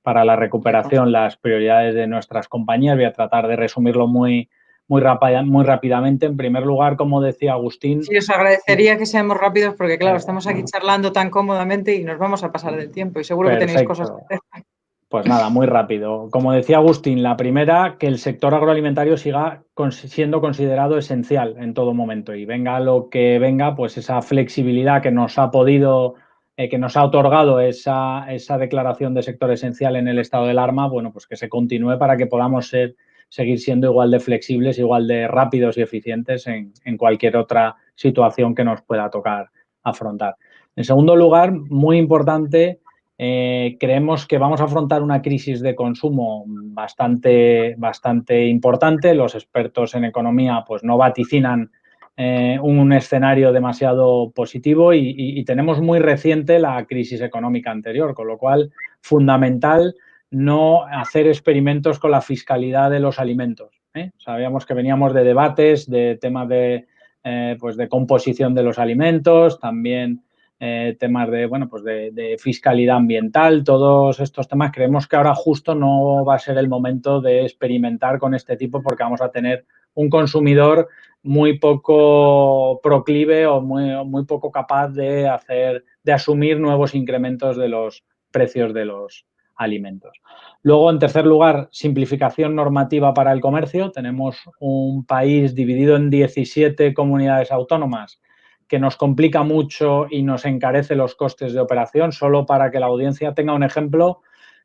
para la recuperación las prioridades de nuestras compañías. Voy a tratar de resumirlo muy rápidamente. En primer lugar, como decía Agustín. Sí, os agradecería que seamos rápidos porque, claro, estamos aquí charlando tan cómodamente y nos vamos a pasar del tiempo y seguro que tenéis cosas que hacer. Pues nada, muy rápido. Como decía Agustín, la primera, que el sector agroalimentario siga siendo considerado esencial en todo momento y venga lo que venga, pues esa flexibilidad que nos ha que nos ha otorgado esa declaración de sector esencial en el estado de alarma, bueno, pues que se continúe para que podamos seguir siendo igual de flexibles, igual de rápidos y eficientes en cualquier otra situación que nos pueda tocar afrontar. En segundo lugar, muy importante, creemos que vamos a afrontar una crisis de consumo bastante importante. Los expertos en economía pues no vaticinan un escenario demasiado positivo y tenemos muy reciente la crisis económica anterior, con lo cual fundamental no hacer experimentos con la fiscalidad de los alimentos. Sabíamos que veníamos de debates, de temas de composición de los alimentos, también temas de fiscalidad ambiental, todos estos temas. Creemos que ahora justo no va a ser el momento de experimentar con este tipo porque vamos a tener un consumidor muy poco proclive o muy poco capaz de asumir nuevos incrementos de los precios de los alimentos. Luego, en tercer lugar, simplificación normativa para el comercio. Tenemos un país dividido en 17 comunidades autónomas que nos complica mucho y nos encarece los costes de operación. Solo para que la audiencia tenga un ejemplo,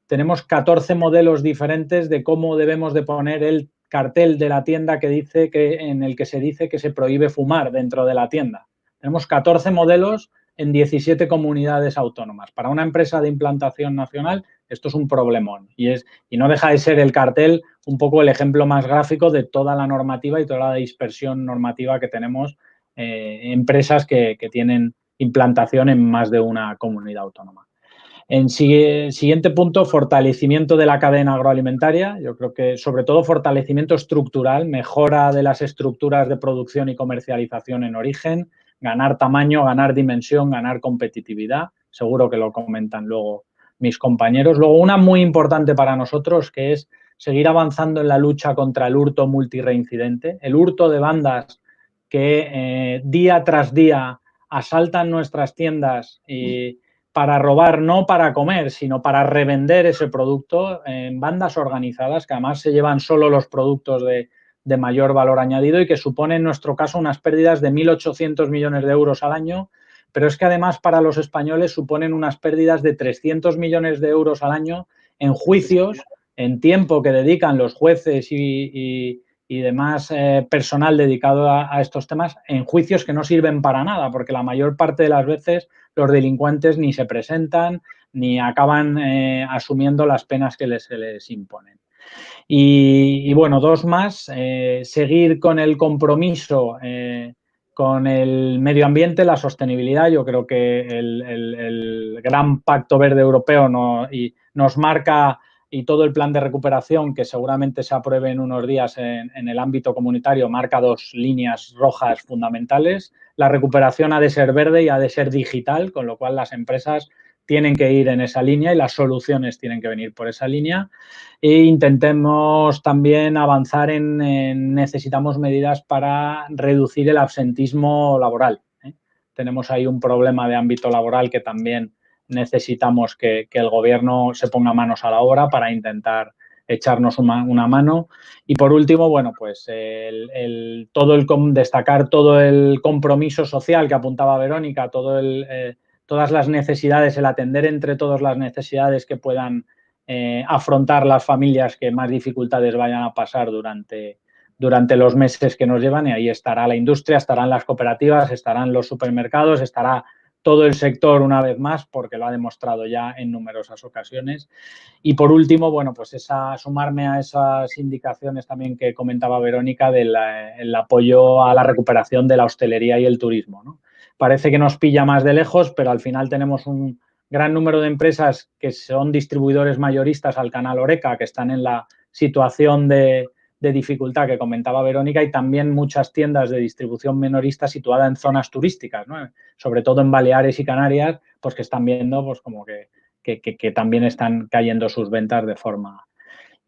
tenemos 14 modelos diferentes de cómo debemos de poner el cartel de la tienda en el que se dice que se prohíbe fumar dentro de la tienda. Tenemos 14 modelos en 17 comunidades autónomas. Para una empresa de implantación nacional, esto es un problemón y no deja de ser el cartel un poco el ejemplo más gráfico de toda la normativa y toda la dispersión normativa que tenemos empresas que tienen implantación en más de una comunidad autónoma. En siguiente punto, fortalecimiento de la cadena agroalimentaria. Yo creo que sobre todo fortalecimiento estructural, mejora de las estructuras de producción y comercialización en origen, ganar tamaño, ganar dimensión, ganar competitividad. Seguro que lo comentan luego mis compañeros. Luego, una muy importante para nosotros que es seguir avanzando en la lucha contra el hurto multireincidente. El hurto de bandas que día tras día asaltan nuestras tiendas para robar, no para comer, sino para revender ese producto en bandas organizadas que además se llevan solo los productos de mayor valor añadido y que supone en nuestro caso unas pérdidas de 1.800 millones de euros al año, pero es que además para los españoles suponen unas pérdidas de 300 millones de euros al año en juicios, en tiempo que dedican los jueces y demás personal dedicado a estos temas en juicios que no sirven para nada, porque la mayor parte de las veces los delincuentes ni se presentan ni acaban asumiendo las penas que se les imponen. Y bueno, dos más, seguir con el compromiso con el medio ambiente, la sostenibilidad. Yo creo que el gran Pacto Verde Europeo nos marca, y todo el plan de recuperación que seguramente se apruebe en unos días en el ámbito comunitario, marca dos líneas rojas fundamentales. La recuperación ha de ser verde y ha de ser digital, con lo cual las empresas tienen que ir en esa línea y las soluciones tienen que venir por esa línea. E intentemos también avanzar necesitamos medidas para reducir el absentismo laboral. Tenemos ahí un problema de ámbito laboral que también necesitamos que el gobierno se ponga manos a la obra para intentar echarnos una mano. Y por último, bueno, pues destacar todo el compromiso social que apuntaba Verónica, todas las necesidades, el atender entre todos las necesidades que puedan afrontar las familias que más dificultades vayan a pasar durante los meses que nos llevan, y ahí estará la industria, estarán las cooperativas, estarán los supermercados, estará todo el sector una vez más, porque lo ha demostrado ya en numerosas ocasiones. Y por último, bueno, pues sumarme a esas indicaciones también que comentaba Verónica del apoyo a la recuperación de la hostelería y el turismo, ¿no? Parece que nos pilla más de lejos, pero al final tenemos un gran número de empresas que son distribuidores mayoristas al canal Horeca, que están en la situación de dificultad que comentaba Verónica, y también muchas tiendas de distribución minorista situadas en zonas turísticas, ¿no? Sobre todo en Baleares y Canarias, pues que están viendo pues como que también están cayendo sus ventas de forma...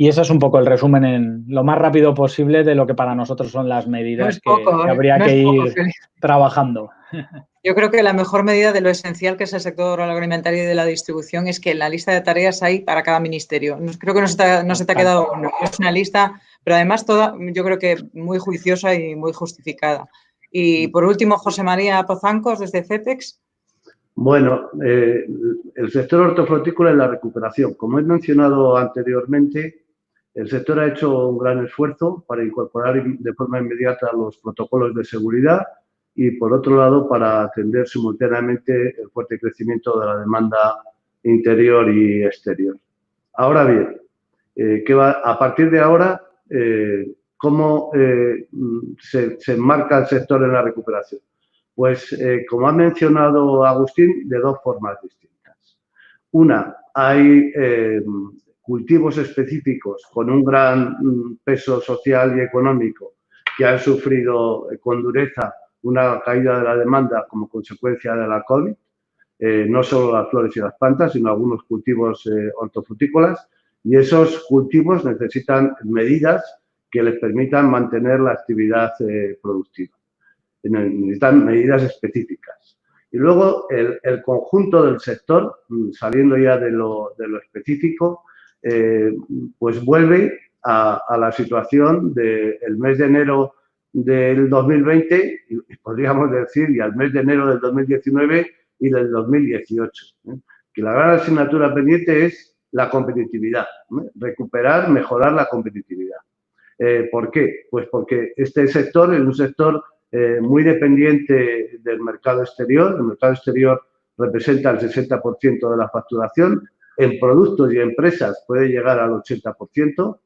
Y eso es un poco el resumen en lo más rápido posible de lo que para nosotros son las medidas que habría que ir trabajando. Yo creo que la mejor medida de lo esencial que es el sector agroalimentario y de la distribución es que en la lista de tareas hay para cada ministerio. Creo que no se te ha quedado uno. Es una lista, pero además toda, yo creo que muy juiciosa y muy justificada. Y por último, José María Pozancos, desde CEPEX. Bueno, el sector hortofrutícola y la recuperación. Como he mencionado anteriormente, el sector ha hecho un gran esfuerzo para incorporar de forma inmediata los protocolos de seguridad y, por otro lado, para atender simultáneamente el fuerte crecimiento de la demanda interior y exterior. Ahora bien, a partir de ahora, ¿cómo se enmarca el sector en la recuperación? Pues, como ha mencionado Agustín, de dos formas distintas. Una, hay cultivos específicos con un gran peso social y económico que han sufrido con dureza una caída de la demanda como consecuencia de la COVID, no solo las flores y las plantas, sino algunos cultivos hortofrutícolas, y esos cultivos necesitan medidas que les permitan mantener la actividad productiva. Necesitan medidas específicas. Y luego el conjunto del sector, saliendo ya de lo específico, pues vuelve a la situación del mes de enero del 2020, y podríamos decir, y al mes de enero del 2019 y del 2018. Que la gran asignatura pendiente es la competitividad, recuperar, mejorar la competitividad. ¿Por qué? Pues porque este sector es un sector muy dependiente del mercado exterior. El mercado exterior representa el 60% de la facturación. En productos y empresas puede llegar al 80%.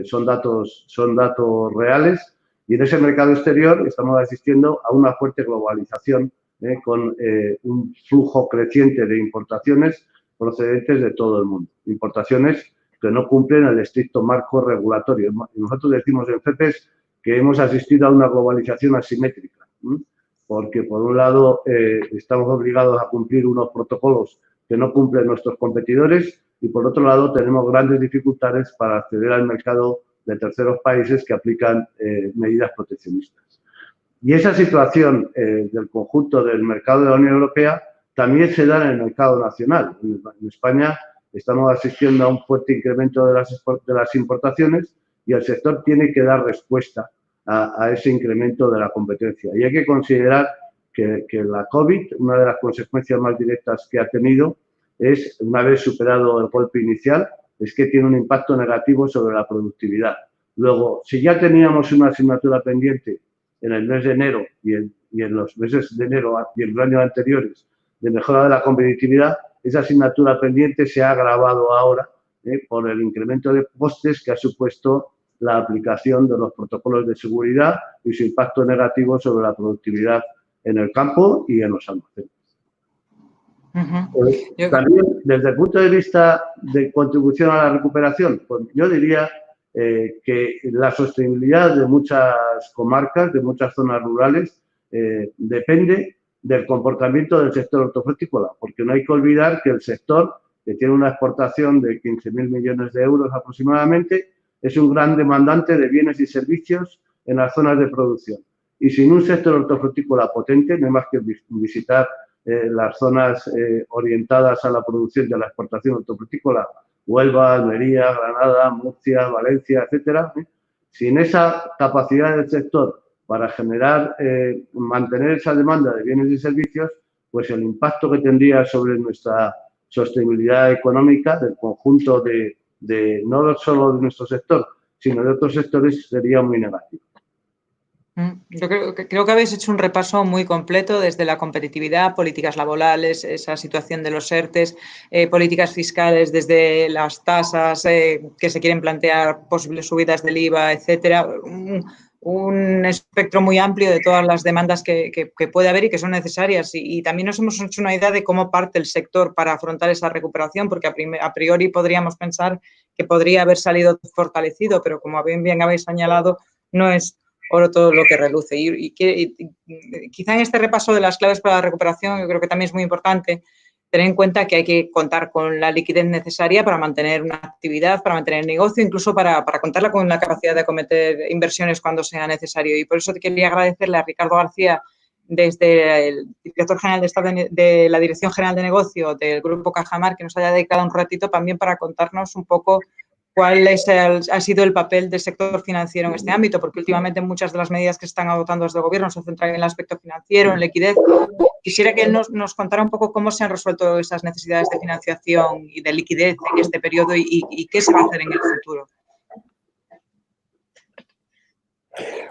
Son datos reales. Y en ese mercado exterior estamos asistiendo a una fuerte globalización con un flujo creciente de importaciones procedentes de todo el mundo. Importaciones que no cumplen el estricto marco regulatorio. Nosotros decimos en CEPEX que hemos asistido a una globalización asimétrica, porque por un lado estamos obligados a cumplir unos protocolos que no cumplen nuestros competidores y por otro lado tenemos grandes dificultades para acceder al mercado de terceros países que aplican medidas proteccionistas. Y esa situación del conjunto del mercado de la Unión Europea también se da en el mercado nacional. En España estamos asistiendo a un fuerte incremento de las importaciones y el sector tiene que dar respuesta a ese incremento de la competencia. Y hay que considerar que la COVID, una de las consecuencias más directas que ha tenido es, una vez superado el golpe inicial, es que tiene un impacto negativo sobre la productividad. Luego, si ya teníamos una asignatura pendiente en el mes de enero y en los meses de enero y en los años anteriores de mejora de la competitividad, esa asignatura pendiente se ha agravado ahora por el incremento de costes que ha supuesto la aplicación de los protocolos de seguridad y su impacto negativo sobre la productividad en el campo y en los almacenes. También, desde el punto de vista de contribución a la recuperación, pues yo diría que la sostenibilidad de muchas comarcas, de muchas zonas rurales, depende del comportamiento del sector hortofrutícola, porque no hay que olvidar que el sector, que tiene una exportación de 15.000 millones de euros aproximadamente, es un gran demandante de bienes y servicios en las zonas de producción. Y sin un sector hortofrutícola potente, no hay más que visitar las zonas orientadas a la producción y a la exportación hortofrutícola, Huelva, Almería, Granada, Murcia, Valencia, etcétera. Sin esa capacidad del sector para generar, mantener esa demanda de bienes y servicios, pues el impacto que tendría sobre nuestra sostenibilidad económica del conjunto de no solo de nuestro sector, sino de otros sectores sería muy negativo. Yo creo que habéis hecho un repaso muy completo desde la competitividad, políticas laborales, esa situación de los ERTES, políticas fiscales, desde las tasas que se quieren plantear, posibles subidas del IVA, etcétera. Un espectro muy amplio de todas las demandas que puede haber y que son necesarias. Y también nos hemos hecho una idea de cómo parte el sector para afrontar esa recuperación, porque a priori podríamos pensar que podría haber salido fortalecido, pero como bien habéis señalado, no es oro todo lo que reluce. Y quizá en este repaso de las claves para la recuperación, yo creo que también es muy importante tener en cuenta que hay que contar con la liquidez necesaria para mantener una actividad, para mantener el negocio, incluso para contarla con la capacidad de acometer inversiones cuando sea necesario. Y por eso te quería agradecerle a Ricardo García, desde el director general de la Dirección General de Negocio del Grupo Cajamar, que nos haya dedicado un ratito también para contarnos un poco cuál ha sido el papel del sector financiero en este ámbito, porque últimamente muchas de las medidas que se están adoptando desde el Gobierno se centran en el aspecto financiero, en liquidez. Quisiera que él nos contara un poco cómo se han resuelto esas necesidades de financiación y de liquidez en este periodo y qué se va a hacer en el futuro.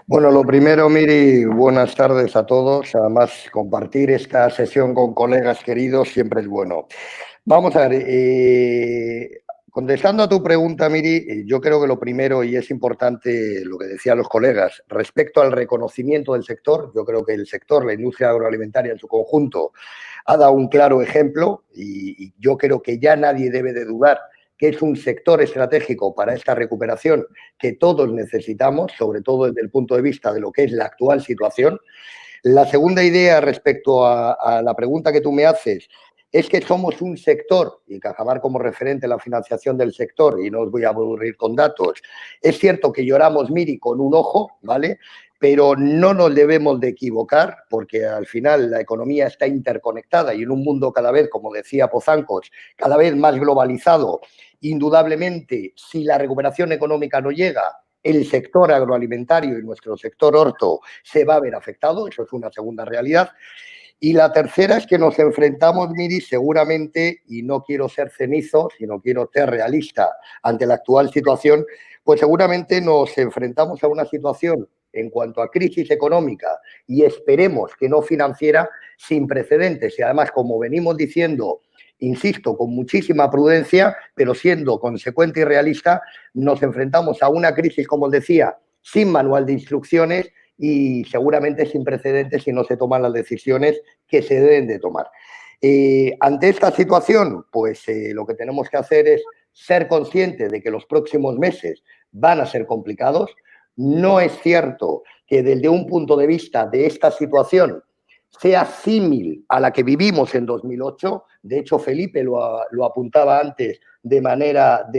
Bueno, lo primero, Miri, buenas tardes a todos. Además, compartir esta sesión con colegas queridos siempre es bueno. Vamos a ver, contestando a tu pregunta, Miri, yo creo que lo primero, y es importante lo que decían los colegas, respecto al reconocimiento del sector, yo creo que el sector, la industria agroalimentaria en su conjunto, ha dado un claro ejemplo y yo creo que ya nadie debe de dudar que es un sector estratégico para esta recuperación que todos necesitamos, sobre todo desde el punto de vista de lo que es la actual situación. La segunda idea respecto a la pregunta que tú me haces es que somos un sector, y Cajamar como referente a la financiación del sector, y no os voy a aburrir con datos, es cierto que lloramos, Miri, con un ojo, ¿vale?, pero no nos debemos de equivocar porque al final la economía está interconectada y en un mundo cada vez, como decía Pozancos, cada vez más globalizado, indudablemente, si la recuperación económica no llega, el sector agroalimentario y nuestro sector horto se va a ver afectado, eso es una segunda realidad. Y la tercera es que nos enfrentamos, Miri, seguramente, y no quiero ser cenizo, sino quiero ser realista ante la actual situación, pues seguramente nos enfrentamos a una situación en cuanto a crisis económica y esperemos que no financiera sin precedentes y además, como venimos diciendo, insisto, con muchísima prudencia, pero siendo consecuente y realista, nos enfrentamos a una crisis, como os decía, sin manual de instrucciones y seguramente sin precedentes si no se toman las decisiones que se deben de tomar. Ante esta situación, pues lo que tenemos que hacer es ser conscientes de que los próximos meses van a ser complicados. No es cierto que desde un punto de vista de esta situación sea símil a la que vivimos en 2008. De hecho, Felipe lo apuntaba antes de manera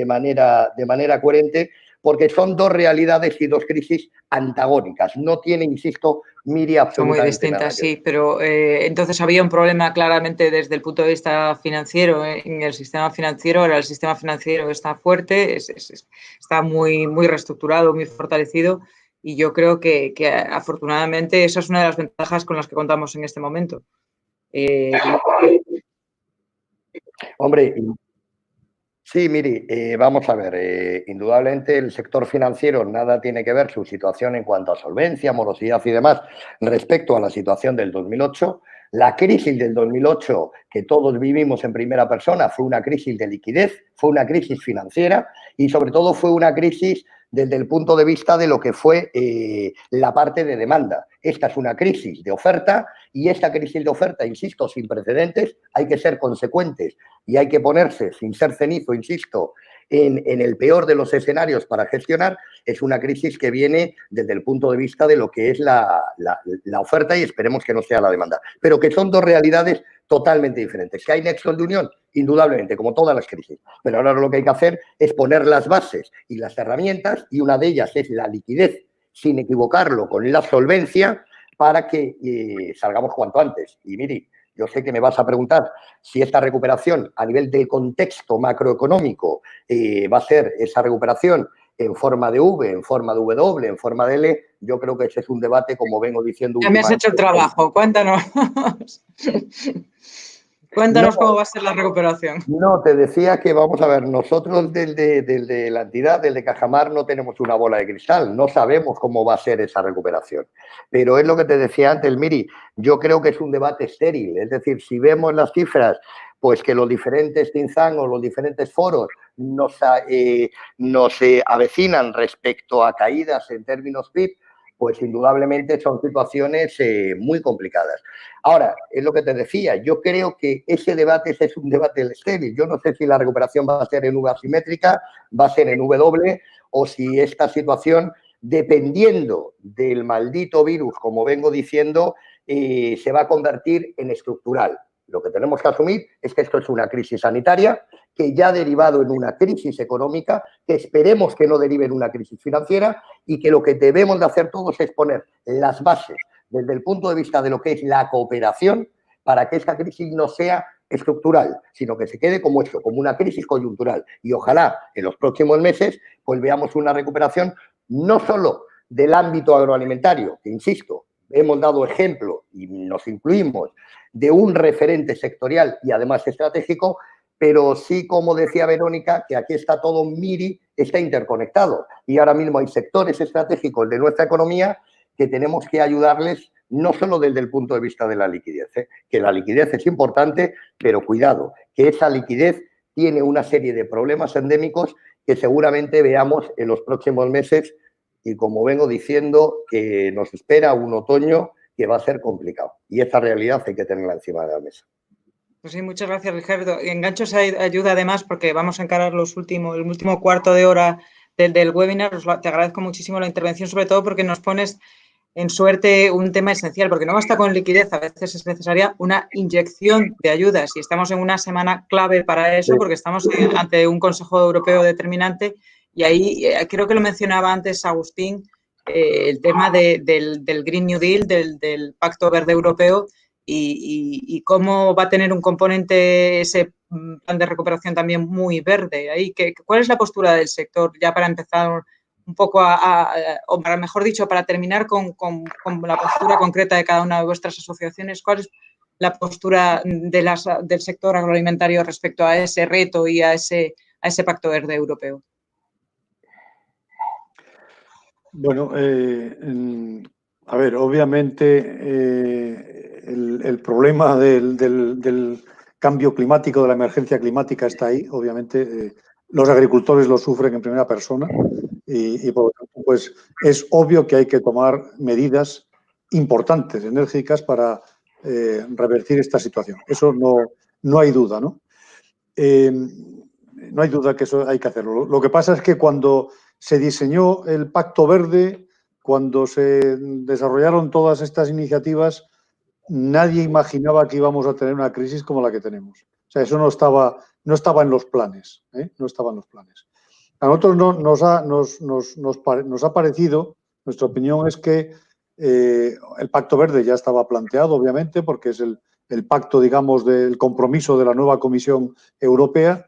coherente, porque son dos realidades y dos crisis antagónicas. No tiene, insisto, Miri, absolutamente son muy distintas, sí, pero entonces había un problema claramente desde el punto de vista financiero en el sistema financiero. Ahora el sistema financiero está fuerte, está muy reestructurado, muy fortalecido y yo creo que afortunadamente esa es una de las ventajas con las que contamos en este momento. Hombre, Sí, Miri, vamos a ver, indudablemente el sector financiero nada tiene que ver su situación en cuanto a solvencia, morosidad y demás respecto a la situación del 2008. La crisis del 2008 que todos vivimos en primera persona fue una crisis de liquidez, fue una crisis financiera y sobre todo fue una crisis desde el punto de vista de lo que fue la parte de demanda. Esta es una crisis de oferta y esta crisis de oferta, insisto, sin precedentes, hay que ser consecuentes y hay que ponerse, sin ser cenizo, insisto, en el peor de los escenarios para gestionar. Es una crisis que viene desde el punto de vista de lo que es la oferta y esperemos que no sea la demanda, pero que son dos realidades totalmente diferentes. ¿Que hay nexos de unión? Indudablemente, como todas las crisis. Pero ahora lo que hay que hacer es poner las bases y las herramientas, y una de ellas es la liquidez, sin equivocarlo, con la solvencia, para que salgamos cuanto antes. Y mire, yo sé que me vas a preguntar si esta recuperación a nivel del contexto macroeconómico va a ser esa recuperación en forma de V, en forma de W, en forma de L. Yo creo que ese es un debate, como vengo diciendo. Ya me has hecho el trabajo, cuéntanos. Cuéntanos cómo va a ser la recuperación. No, te decía que, vamos a ver, nosotros desde la entidad, desde Cajamar, no tenemos una bola de cristal, no sabemos cómo va a ser esa recuperación. Pero es lo que te decía antes, Miri, yo creo que es un debate estéril. Es decir, si vemos las cifras, pues que los diferentes think tanks o los diferentes foros nos avecinan respecto a caídas en términos PIB, pues indudablemente son situaciones muy complicadas. Ahora, es lo que te decía, yo creo que ese debate es un debate estéril. Yo no sé si la recuperación va a ser en V asimétrica, va a ser en W, o si esta situación, dependiendo del maldito virus, como vengo diciendo, se va a convertir en estructural. Lo que tenemos que asumir es que esto es una crisis sanitaria que ya ha derivado en una crisis económica, que esperemos que no derive en una crisis financiera y que lo que debemos de hacer todos es poner las bases desde el punto de vista de lo que es la cooperación para que esta crisis no sea estructural, sino que se quede como esto, como una crisis coyuntural. Y ojalá en los próximos meses pues veamos una recuperación no solo del ámbito agroalimentario, que insisto, hemos dado ejemplo y nos incluimos de un referente sectorial y además estratégico, pero sí, como decía Verónica, que aquí está todo, Miri, está interconectado. Y ahora mismo hay sectores estratégicos de nuestra economía que tenemos que ayudarles no solo desde el punto de vista de la liquidez, que la liquidez es importante, pero cuidado, que esa liquidez tiene una serie de problemas endémicos que seguramente veamos en los próximos meses y, como vengo diciendo, que nos espera un otoño que va a ser complicado. Y esta realidad hay que tenerla encima de la mesa. Pues sí, muchas gracias, Ricardo. Engancho esa ayuda además porque vamos a encarar el último cuarto de hora del webinar. Te agradezco muchísimo la intervención, sobre todo porque nos pones en suerte un tema esencial, porque no basta con liquidez, a veces es necesaria una inyección de ayudas y estamos en una semana clave para eso porque estamos ante un Consejo Europeo determinante y ahí creo que lo mencionaba antes Agustín, el tema del Green New Deal, del Pacto Verde Europeo y cómo va a tener un componente ese plan de recuperación también muy verde. Ahí, ¿cuál es la postura del sector ya para empezar un poco o para, mejor dicho, para terminar con la postura concreta de cada una de vuestras asociaciones? ¿Cuál es la postura del sector agroalimentario respecto a ese reto y a ese Pacto Verde Europeo? Bueno, a ver, obviamente el problema del cambio climático, de la emergencia climática está ahí. Obviamente los agricultores lo sufren en primera persona y por lo tanto pues es obvio que hay que tomar medidas importantes, enérgicas para revertir esta situación. Eso no hay duda, ¿no? No hay duda que eso hay que hacerlo. Lo que pasa es que cuando se diseñó el Pacto Verde, cuando se desarrollaron todas estas iniciativas, nadie imaginaba que íbamos a tener una crisis como la que tenemos. O sea, eso no estaba en los planes, no estaba en los planes. A nosotros nos ha parecido, nuestra opinión es que el Pacto Verde ya estaba planteado, obviamente, porque es el pacto, digamos, del compromiso de la nueva Comisión Europea,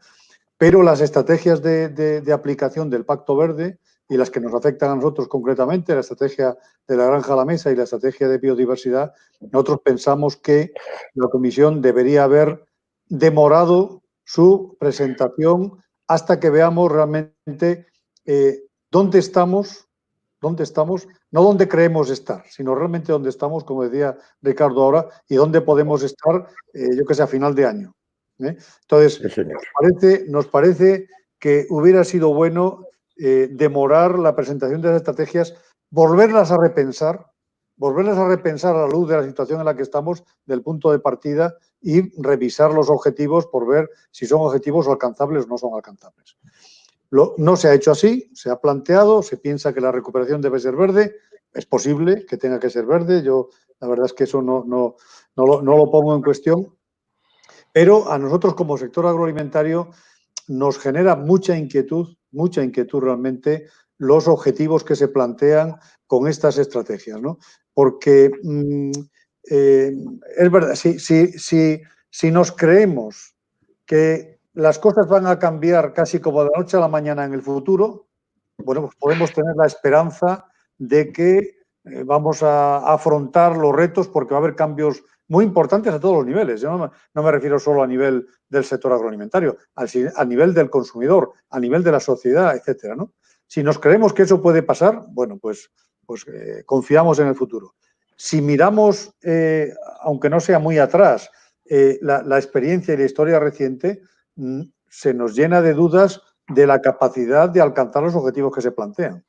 pero las estrategias de aplicación del Pacto Verde y las que nos afectan a nosotros concretamente, la estrategia de la granja a la mesa y la estrategia de biodiversidad, nosotros pensamos que la Comisión debería haber demorado su presentación hasta que veamos realmente dónde estamos, no dónde creemos estar, sino realmente dónde estamos, como decía Ricardo ahora, y dónde podemos estar, yo que sé, a final de año. Entonces, nos parece que hubiera sido bueno demorar la presentación de las estrategias, volverlas a repensar a la luz de la situación en la que estamos, del punto de partida, y revisar los objetivos por ver si son objetivos alcanzables o no son alcanzables. No se ha hecho así, se ha planteado, se piensa que la recuperación debe ser verde, es posible que tenga que ser verde, yo la verdad es que eso no lo pongo en cuestión, pero a nosotros como sector agroalimentario nos genera mucha inquietud realmente los objetivos que se plantean con estas estrategias, ¿no? Porque es verdad, si nos creemos que las cosas van a cambiar casi como de la noche a la mañana en el futuro, bueno, pues podemos tener la esperanza de que vamos a afrontar los retos porque va a haber cambios muy importantes a todos los niveles. Yo no me refiero solo a nivel del sector agroalimentario, a nivel del consumidor, a nivel de la sociedad, etcétera, ¿no? Si nos creemos que eso puede pasar, bueno, pues confiamos en el futuro. Si miramos, aunque no sea muy atrás, la experiencia y la historia reciente, se nos llena de dudas de la capacidad de alcanzar los objetivos que se plantean.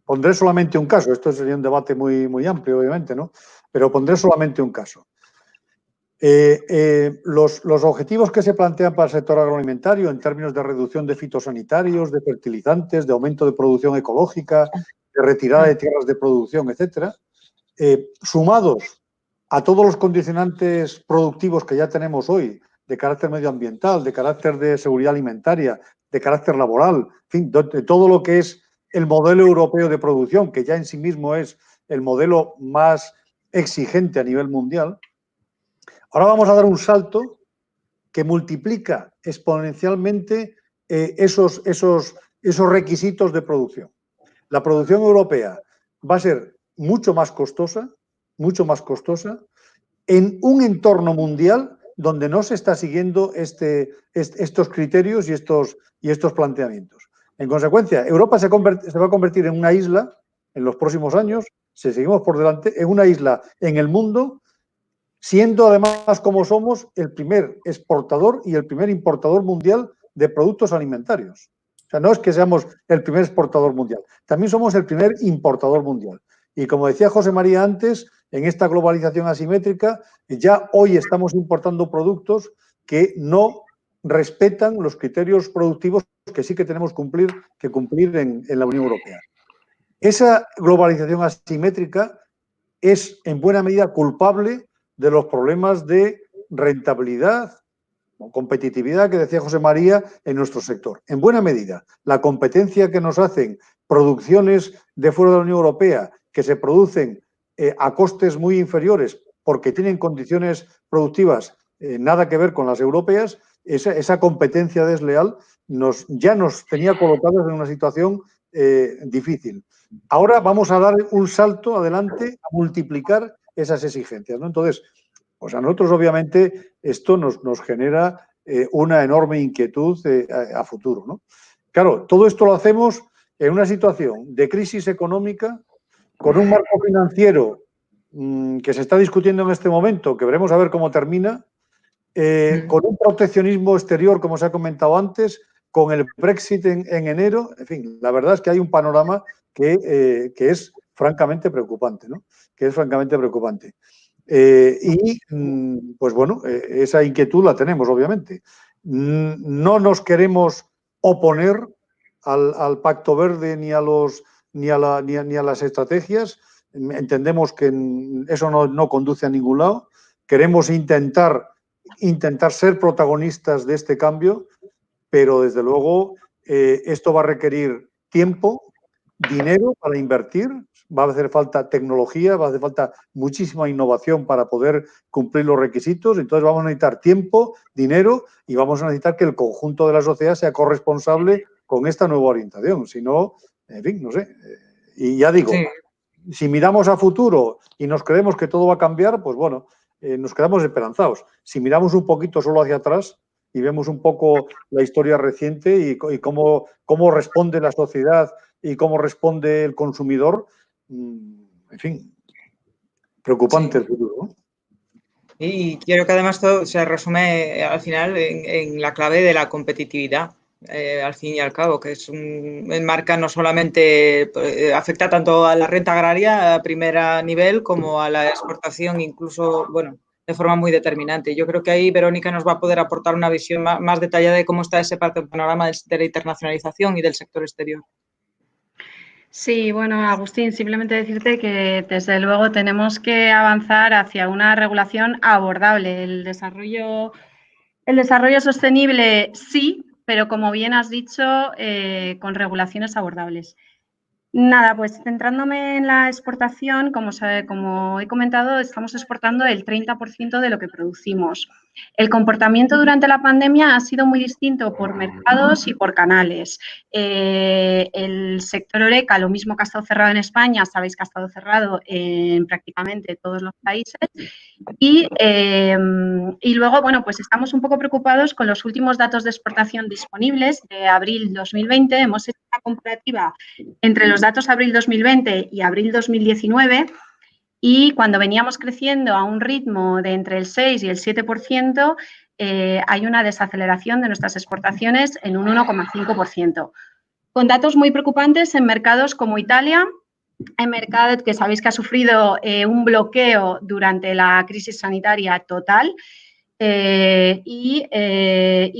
Pondré solamente un caso, esto sería un debate muy amplio, obviamente, ¿no? Pero pondré solamente un caso. Los objetivos que se plantean para el sector agroalimentario en términos de reducción de fitosanitarios, de fertilizantes, de aumento de producción ecológica, de retirada de tierras de producción, etcétera, sumados a todos los condicionantes productivos que ya tenemos hoy, de carácter medioambiental, de carácter de seguridad alimentaria, de carácter laboral, en fin, de todo lo que es el modelo europeo de producción, que ya en sí mismo es el modelo más exigente a nivel mundial. Ahora vamos a dar un salto que multiplica exponencialmente esos requisitos de producción. La producción europea va a ser mucho más costosa, en un entorno mundial donde no se está siguiendo estos criterios y estos planteamientos. En consecuencia, Europa se va a convertir en una isla en los próximos años, si seguimos por delante, en una isla en el mundo, siendo además, como somos, el primer exportador y el primer importador mundial de productos alimentarios. O sea, no es que seamos el primer exportador mundial, también somos el primer importador mundial. Y como decía José María antes, en esta globalización asimétrica, ya hoy estamos importando productos que no respetan los criterios productivos que sí que tenemos que cumplir en la Unión Europea. Esa globalización asimétrica es en buena medida culpable de los problemas de rentabilidad o competitividad que decía José María en nuestro sector. En buena medida, la competencia que nos hacen producciones de fuera de la Unión Europea que se producen a costes muy inferiores porque tienen condiciones productivas nada que ver con las europeas, esa competencia desleal ya nos tenía colocados en una situación difícil. Ahora vamos a dar un salto adelante a multiplicar esas exigencias, ¿no? Entonces, pues a nosotros obviamente esto nos genera una enorme inquietud a futuro, ¿no? Claro, todo esto lo hacemos en una situación de crisis económica, con un marco financiero que se está discutiendo en este momento, que veremos a ver cómo termina, con un proteccionismo exterior, como se ha comentado antes, con el Brexit en enero. En fin, la verdad es que hay un panorama que es francamente preocupante, ¿no? Que es francamente preocupante. Pues bueno, esa inquietud la tenemos, obviamente. No nos queremos oponer al Pacto Verde ni a las estrategias. Entendemos que eso no conduce a ningún lado. Queremos intentar ser protagonistas de este cambio, pero desde luego esto va a requerir tiempo, dinero para invertir, va a hacer falta tecnología, va a hacer falta muchísima innovación para poder cumplir los requisitos. Entonces vamos a necesitar tiempo, dinero y vamos a necesitar que el conjunto de la sociedad sea corresponsable con esta nueva orientación. Si no, en fin, no sé. Y ya digo, sí, si miramos a futuro y nos creemos que todo va a cambiar, pues bueno, nos quedamos esperanzados. Si miramos un poquito solo hacia atrás, y vemos un poco la historia reciente y cómo responde la sociedad y cómo responde el consumidor, en fin, preocupante el futuro, ¿no? Y creo que además todo se resume al final en la clave de la competitividad, al fin y al cabo, que es marca no solamente afecta tanto a la renta agraria a primer nivel como a la exportación, incluso, bueno, de forma muy determinante. Yo creo que ahí Verónica nos va a poder aportar una visión más detallada de cómo está ese panorama de la internacionalización y del sector exterior. Sí, bueno, Agustín, simplemente decirte que desde luego tenemos que avanzar hacia una regulación abordable. El desarrollo sostenible sí, pero como bien has dicho, con regulaciones abordables. Nada, pues centrándome en la exportación, como he comentado, estamos exportando el 30% de lo que producimos. El comportamiento durante la pandemia ha sido muy distinto por mercados y por canales. El sector HoReCa, lo mismo que ha estado cerrado en España, sabéis que ha estado cerrado en prácticamente todos los países. Y luego, bueno, pues estamos un poco preocupados con los últimos datos de exportación disponibles de abril 2020. Hemos hecho una comparativa entre los datos de abril 2020 y abril 2019 y cuando veníamos creciendo a un ritmo de entre el 6 y el 7%, hay una desaceleración de nuestras exportaciones en un 1,5%. Con datos muy preocupantes en mercados como Italia, en mercado que sabéis que ha sufrido un bloqueo durante la crisis sanitaria total y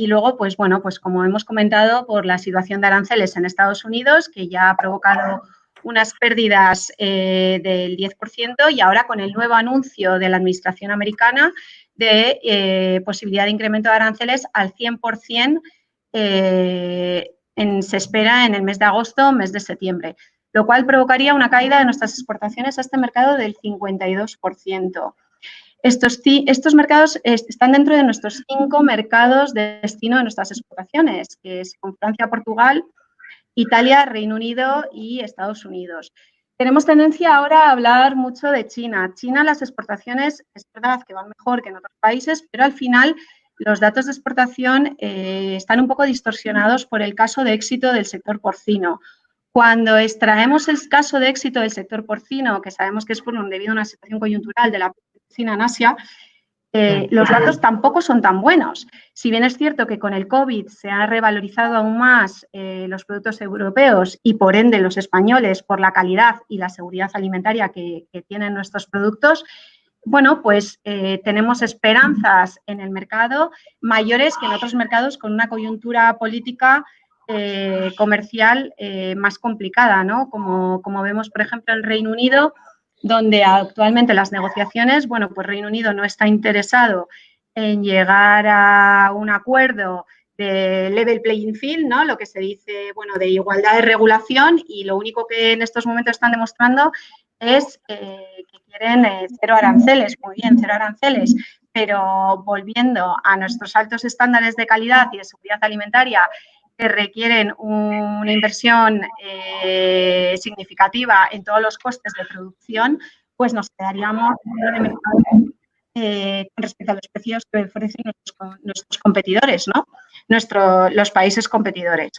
luego, pues bueno, pues como hemos comentado, por la situación de aranceles en Estados Unidos, que ya ha provocado unas pérdidas del 10% y ahora con el nuevo anuncio de la administración americana de posibilidad de incremento de aranceles al 100% se espera en el mes de agosto, mes de septiembre, lo cual provocaría una caída de nuestras exportaciones a este mercado del 52%. Estos mercados están dentro de nuestros 5 mercados de destino de nuestras exportaciones, que es con Francia, Portugal, Italia, Reino Unido y Estados Unidos. Tenemos tendencia ahora a hablar mucho de China. China, las exportaciones, es verdad que van mejor que en otros países, pero al final los datos de exportación están un poco distorsionados por el caso de éxito del sector porcino. Cuando extraemos el caso de éxito del sector porcino, que sabemos que es debido a una situación coyuntural de la porcina en Asia, los datos tampoco son tan buenos. Si bien es cierto que con el COVID se ha revalorizado aún más los productos europeos y por ende los españoles por la calidad y la seguridad alimentaria que tienen nuestros productos, bueno, pues tenemos esperanzas en el mercado mayores que en otros mercados con una coyuntura política comercial más complicada, ¿no? Como vemos, por ejemplo, en Reino Unido, donde actualmente las negociaciones, bueno, pues Reino Unido no está interesado en llegar a un acuerdo de level playing field, ¿no? Lo que se dice, bueno, de igualdad de regulación, y lo único que en estos momentos están demostrando es que quieren cero aranceles, muy bien, cero aranceles, pero volviendo a nuestros altos estándares de calidad y de seguridad alimentaria que requieren una inversión significativa en todos los costes de producción, pues nos quedaríamos de mercado con respecto a los precios que ofrecen nuestros competidores, ¿no? Los países competidores.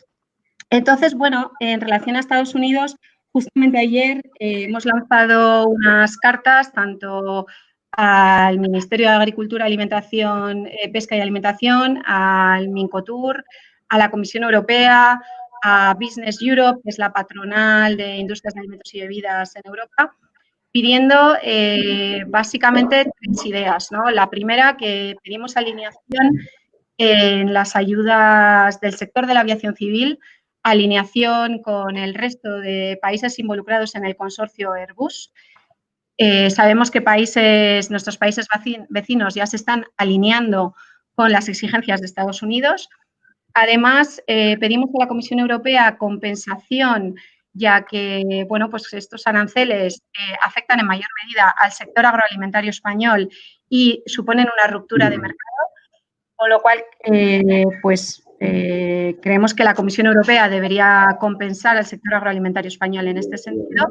Entonces, bueno, en relación a Estados Unidos, justamente ayer hemos lanzado unas cartas tanto al Ministerio de Agricultura, Alimentación, Pesca y Alimentación, al Mincotur, a la Comisión Europea, a Business Europe, que es la patronal de industrias de alimentos y bebidas en Europa, pidiendo básicamente 3 ideas, ¿no? La primera, que pedimos alineación en las ayudas del sector de la aviación civil, alineación con el resto de países involucrados en el consorcio Airbus. Sabemos que nuestros países vecinos ya se están alineando con las exigencias de Estados Unidos. Además, pedimos a la Comisión Europea compensación, ya que, bueno, pues estos aranceles afectan en mayor medida al sector agroalimentario español y suponen una ruptura de mercado, con lo cual, creemos que la Comisión Europea debería compensar al sector agroalimentario español en este sentido.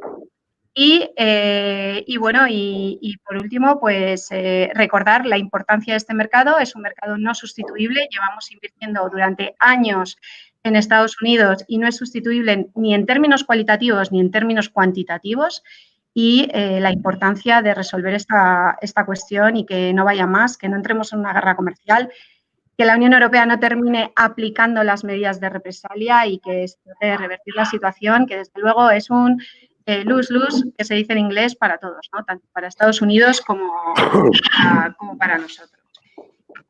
Y bueno, y por último, pues recordar la importancia de este mercado. Es un mercado no sustituible. Llevamos invirtiendo durante años en Estados Unidos y no es sustituible ni en términos cualitativos ni en términos cuantitativos. Y la importancia de resolver esta cuestión y que no vaya más, que no entremos en una guerra comercial, que la Unión Europea no termine aplicando las medidas de represalia y que se trate de revertir la situación, que desde luego es un lose-lose, que se dice en inglés, para todos, ¿no? Tanto para Estados Unidos como para nosotros.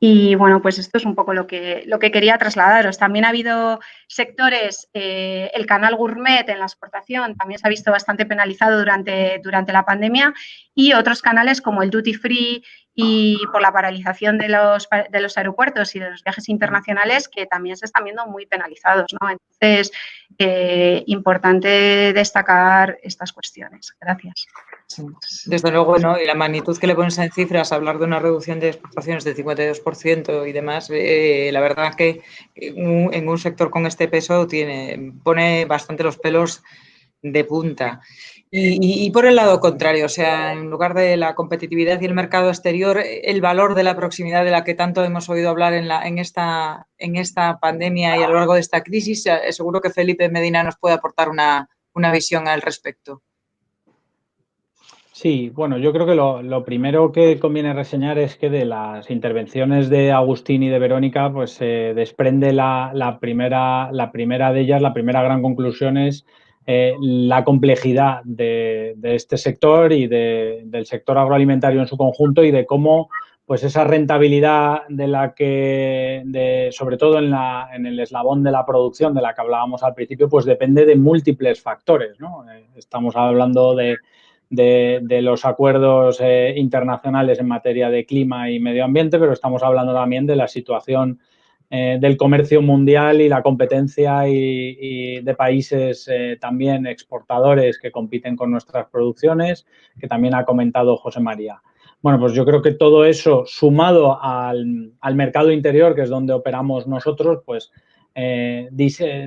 Y bueno, pues esto es un poco lo que quería trasladaros. También ha habido sectores, el canal gourmet en la exportación también se ha visto bastante penalizado durante la pandemia, y otros canales como el duty free y por la paralización de los aeropuertos y de los viajes internacionales, que también se están viendo muy penalizados, ¿no? Entonces, importante destacar estas cuestiones. Gracias. Sí, desde luego, ¿no? Y la magnitud que le pones en cifras, hablar de una reducción de exportaciones del 52% y demás, la verdad que en un sector con este peso pone bastante los pelos de punta. Y por el lado contrario, o sea, en lugar de la competitividad y el mercado exterior, el valor de la proximidad de la que tanto hemos oído hablar en esta pandemia y a lo largo de esta crisis, seguro que Felipe Medina nos puede aportar una visión al respecto. Sí, bueno, yo creo que lo primero que conviene reseñar es que de las intervenciones de Agustín y de Verónica, pues se desprende la primera de ellas, la primera gran conclusión es la complejidad de este sector y del sector agroalimentario en su conjunto, y de cómo pues esa rentabilidad de la que, sobre todo en el eslabón de la producción de la que hablábamos al principio, pues depende de múltiples factores, ¿no? Estamos hablando de los acuerdos internacionales en materia de clima y medio ambiente, pero estamos hablando también de la situación del comercio mundial y la competencia y de países también exportadores que compiten con nuestras producciones, que también ha comentado José María. Bueno, pues yo creo que todo eso, sumado al mercado interior, que es donde operamos nosotros, pues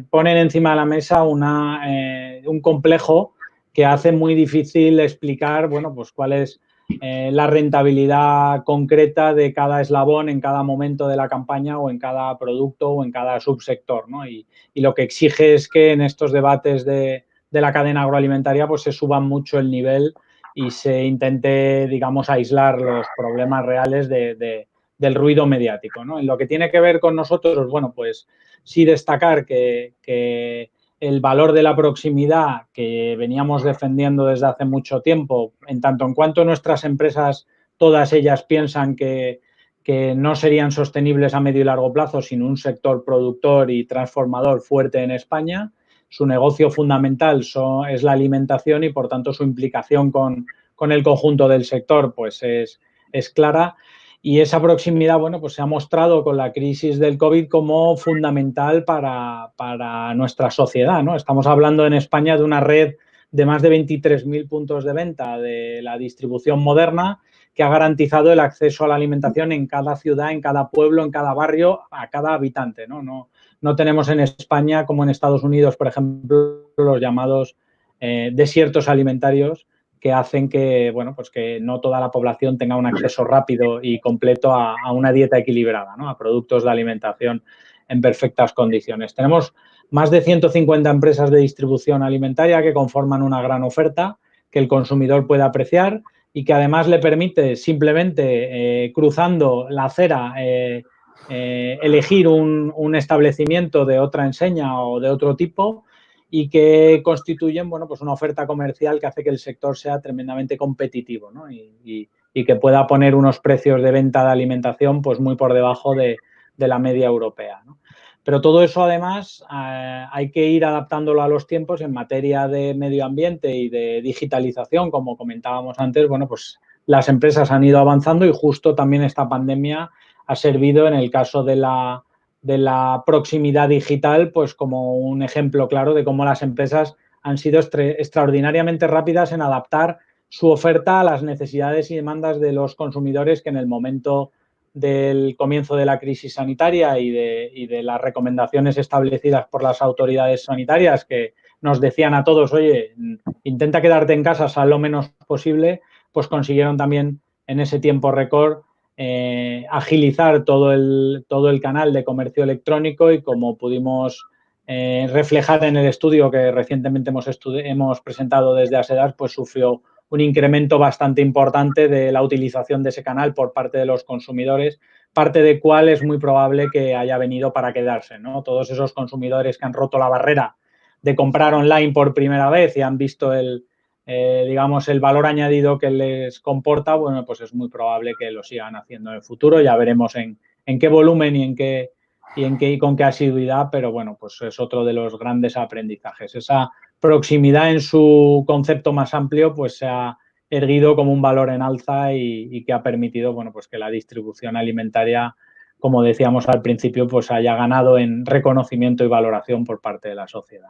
ponen encima de la mesa un complejo que hace muy difícil explicar, bueno, pues cuál es la rentabilidad concreta de cada eslabón en cada momento de la campaña o en cada producto o en cada subsector, ¿no? Y lo que exige es que en estos debates de la cadena agroalimentaria pues se suban mucho el nivel y se intente, digamos, aislar los problemas reales del ruido mediático, ¿no? En lo que tiene que ver con nosotros, bueno, pues sí destacar que el valor de la proximidad que veníamos defendiendo desde hace mucho tiempo, en tanto en cuanto nuestras empresas, todas ellas piensan que no serían sostenibles a medio y largo plazo sin un sector productor y transformador fuerte en España. Su negocio fundamental es la alimentación y, por tanto, su implicación con el conjunto del sector pues es clara. Y esa proximidad, bueno, pues se ha mostrado con la crisis del COVID como fundamental para nuestra sociedad, ¿no? Estamos hablando en España de una red de más de 23.000 puntos de venta de la distribución moderna que ha garantizado el acceso a la alimentación en cada ciudad, en cada pueblo, en cada barrio, a cada habitante, ¿no? No tenemos en España, como en Estados Unidos, por ejemplo, los llamados desiertos alimentarios, que hacen que, bueno, pues que no toda la población tenga un acceso rápido y completo a una dieta equilibrada, ¿no? A productos de alimentación en perfectas condiciones. Tenemos más de 150 empresas de distribución alimentaria que conforman una gran oferta que el consumidor puede apreciar y que además le permite simplemente cruzando la acera elegir un establecimiento de otra enseña o de otro tipo, y que constituyen, bueno, pues una oferta comercial que hace que el sector sea tremendamente competitivo, ¿no? Y que pueda poner unos precios de venta de alimentación pues muy por debajo de la media europea, ¿no? Pero todo eso, además, hay que ir adaptándolo a los tiempos en materia de medio ambiente y de digitalización, como comentábamos antes. Bueno, pues las empresas han ido avanzando y justo también esta pandemia ha servido, en el caso de la proximidad digital, pues como un ejemplo claro de cómo las empresas han sido extraordinariamente rápidas en adaptar su oferta a las necesidades y demandas de los consumidores, que en el momento del comienzo de la crisis sanitaria y de las recomendaciones establecidas por las autoridades sanitarias, que nos decían a todos, oye, intenta quedarte en casa, sal lo menos posible, pues consiguieron también en ese tiempo récord agilizar todo el canal de comercio electrónico y como pudimos reflejar en el estudio que recientemente hemos presentado desde ASEDAS, pues sufrió un incremento bastante importante de la utilización de ese canal por parte de los consumidores, parte de cual es muy probable que haya venido para quedarse, ¿no? Todos esos consumidores que han roto la barrera de comprar online por primera vez y han visto digamos, el valor añadido que les comporta, bueno, pues es muy probable que lo sigan haciendo en el futuro. Ya veremos en qué volumen y con qué asiduidad, pero bueno, pues es otro de los grandes aprendizajes. Esa proximidad en su concepto más amplio, pues se ha erguido como un valor en alza y que ha permitido, bueno, pues que la distribución alimentaria, como decíamos al principio, pues haya ganado en reconocimiento y valoración por parte de la sociedad.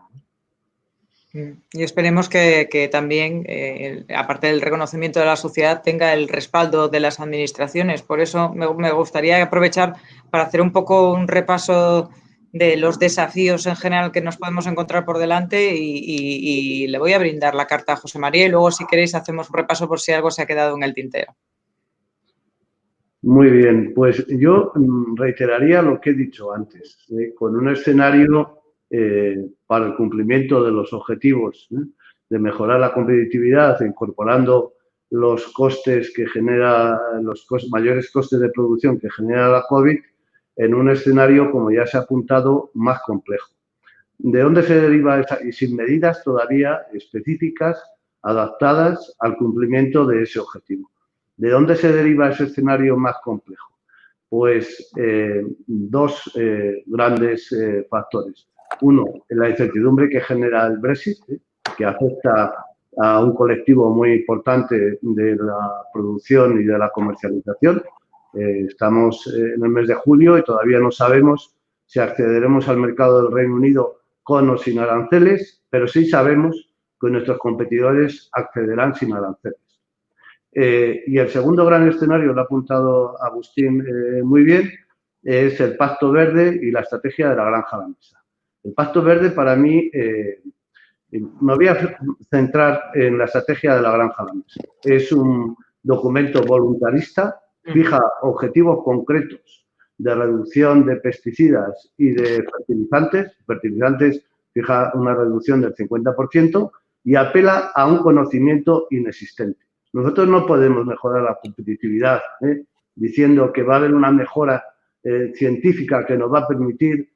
Y esperemos que también, aparte del reconocimiento de la sociedad, tenga el respaldo de las administraciones. Por eso me gustaría aprovechar para hacer un poco un repaso de los desafíos en general que nos podemos encontrar por delante y le voy a brindar la carta a José María y luego, si queréis, hacemos un repaso por si algo se ha quedado en el tintero. Muy bien, pues yo reiteraría lo que he dicho antes, con un escenario para el cumplimiento de los objetivos de mejorar la competitividad, incorporando los costes que genera, mayores costes de producción que genera la COVID, en un escenario, como ya se ha apuntado, más complejo. ¿De dónde se deriva esa? Y sin medidas todavía específicas, adaptadas al cumplimiento de ese objetivo. ¿De dónde se deriva ese escenario más complejo? Pues dos grandes factores. Uno, la incertidumbre que genera el Brexit, que afecta a un colectivo muy importante de la producción y de la comercialización. Estamos en el mes de julio y todavía no sabemos si accederemos al mercado del Reino Unido con o sin aranceles, pero sí sabemos que nuestros competidores accederán sin aranceles. Y el segundo gran escenario, lo ha apuntado Agustín muy bien, es el Pacto Verde y la estrategia de la granja a la mesa. El Pacto Verde, para mí, me voy a centrar en la estrategia de la granja a la mesa. Es un documento voluntarista, fija objetivos concretos de reducción de pesticidas y de fertilizantes. Fertilizantes fija una reducción del 50% y apela a un conocimiento inexistente. Nosotros no podemos mejorar la competitividad diciendo que va a haber una mejora científica que nos va a permitir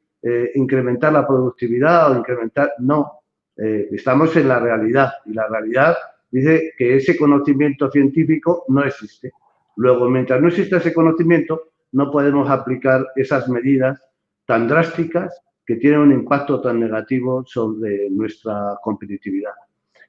incrementar la productividad o incrementar... No, estamos en la realidad y la realidad dice que ese conocimiento científico no existe. Luego, mientras no exista ese conocimiento, no podemos aplicar esas medidas tan drásticas que tienen un impacto tan negativo sobre nuestra competitividad.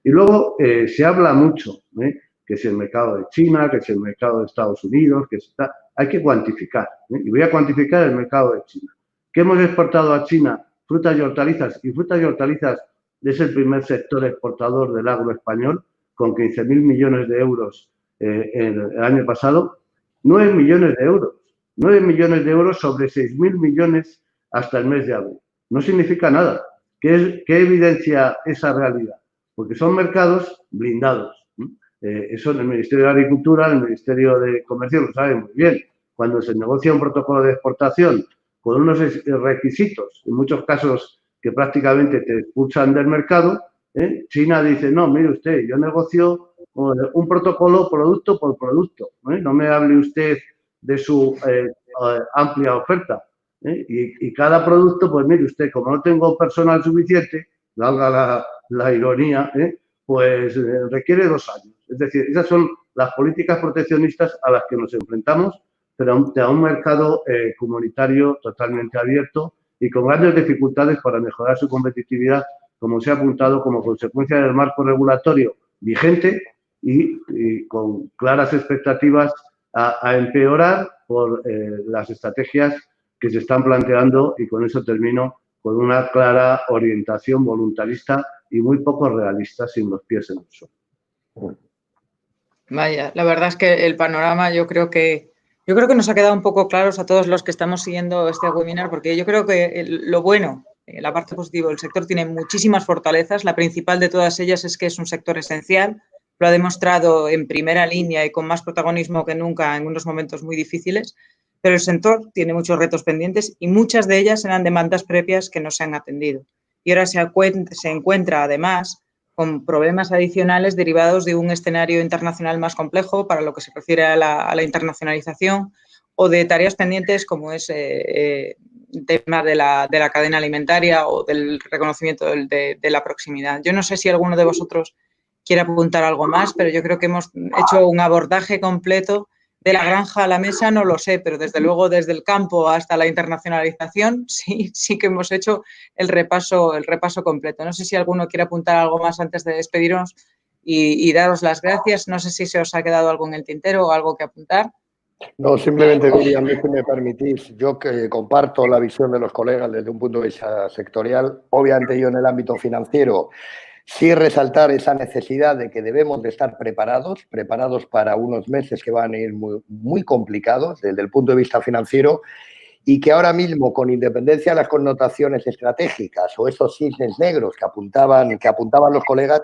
Y luego se habla mucho, que es el mercado de China, que es el mercado de Estados Unidos, que está... Hay que cuantificar, y voy a cuantificar el mercado de China. ¿Qué hemos exportado a China? Frutas y hortalizas. Y frutas y hortalizas es el primer sector exportador del agro español, con 15.000 millones de euros el año pasado. 9 millones de euros. 9 millones de euros sobre 6.000 millones hasta el mes de abril. No significa nada. ¿Qué evidencia esa realidad? Porque son mercados blindados. Eso en el Ministerio de Agricultura, en el Ministerio de Comercio lo saben muy bien. Cuando se negocia un protocolo de exportación con unos requisitos, en muchos casos que prácticamente te expulsan del mercado, China dice, no, mire usted, yo negocio un protocolo producto por producto. No me hable usted de su amplia oferta. Y cada producto, pues mire usted, como no tengo personal suficiente, valga la ironía, pues requiere 2 años. Es decir, esas son las políticas proteccionistas a las que nos enfrentamos, pero a un mercado comunitario totalmente abierto y con grandes dificultades para mejorar su competitividad, como se ha apuntado, como consecuencia del marco regulatorio vigente y con claras expectativas a empeorar por las estrategias que se están planteando, y con eso termino, con una clara orientación voluntarista y muy poco realista, sin los pies en el suelo. Vaya, la verdad es que el panorama yo creo que nos ha quedado un poco claros a todos los que estamos siguiendo este webinar, porque yo creo que lo bueno la parte positiva, el sector tiene muchísimas fortalezas. La principal de todas ellas es que es un sector esencial. Lo ha demostrado en primera línea y con más protagonismo que nunca en unos momentos muy difíciles. Pero el sector tiene muchos retos pendientes y muchas de ellas eran demandas previas que no se han atendido. Y ahora se encuentra, además, con problemas adicionales derivados de un escenario internacional más complejo para lo que se refiere a la internacionalización o de tareas pendientes como es el tema de la cadena alimentaria o del reconocimiento de la proximidad. Yo no sé si alguno de vosotros quiere apuntar algo más, pero yo creo que hemos hecho un abordaje completo. De la granja a la mesa no lo sé, pero desde luego desde el campo hasta la internacionalización sí que hemos hecho el repaso completo. No sé si alguno quiere apuntar algo más antes de despedirnos y daros las gracias. No sé si se os ha quedado algo en el tintero o algo que apuntar. No, simplemente, Miriam, si me permitís, yo que comparto la visión de los colegas desde un punto de vista sectorial, obviamente yo en el ámbito financiero, sí resaltar esa necesidad de que debemos de estar preparados para unos meses que van a ir muy, muy complicados desde el punto de vista financiero y que ahora mismo, con independencia de las connotaciones estratégicas o esos cisnes negros que apuntaban los colegas,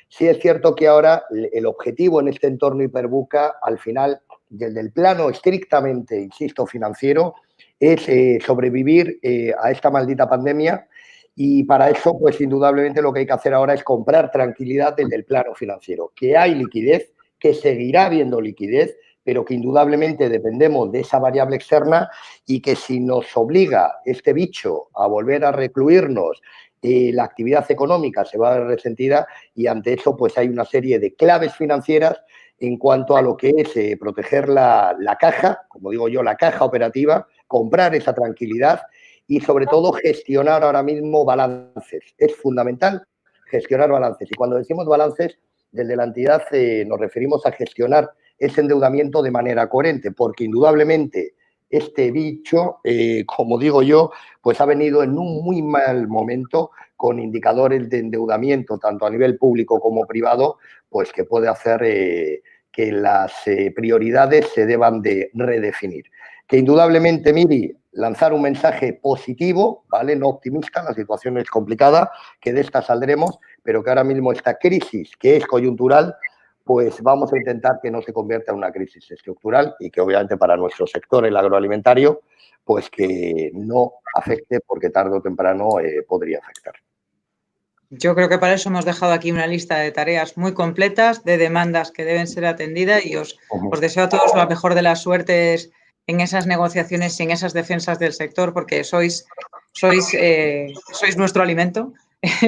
sí es cierto que ahora el objetivo en este entorno hiperbuca, al final, desde el plano estrictamente, insisto, financiero, es sobrevivir a esta maldita pandemia. Y para eso, pues indudablemente lo que hay que hacer ahora es comprar tranquilidad desde el plano financiero, que hay liquidez, que seguirá habiendo liquidez, pero que indudablemente dependemos de esa variable externa y que si nos obliga este bicho a volver a recluirnos, la actividad económica se va a ver resentida y ante eso pues hay una serie de claves financieras en cuanto a lo que es proteger la caja, como digo yo, la caja operativa, comprar esa tranquilidad y sobre todo gestionar ahora mismo balances. Es fundamental gestionar balances. Y cuando decimos balances, desde la entidad nos referimos a gestionar ese endeudamiento de manera coherente, porque indudablemente este bicho, como digo yo, pues ha venido en un muy mal momento con indicadores de endeudamiento, tanto a nivel público como privado, pues que puede hacer que las prioridades se deban de redefinir. Que indudablemente, Miri, lanzar un mensaje positivo, ¿vale? No optimista, la situación es complicada, que de esta saldremos, pero que ahora mismo esta crisis, que es coyuntural, pues vamos a intentar que no se convierta en una crisis estructural y que obviamente para nuestro sector, el agroalimentario, pues que no afecte porque tarde o temprano podría afectar. Yo creo que para eso hemos dejado aquí una lista de tareas muy completas, de demandas que deben ser atendidas y os deseo a todos la mejor de las suertes en esas negociaciones y en esas defensas del sector, porque sois nuestro alimento,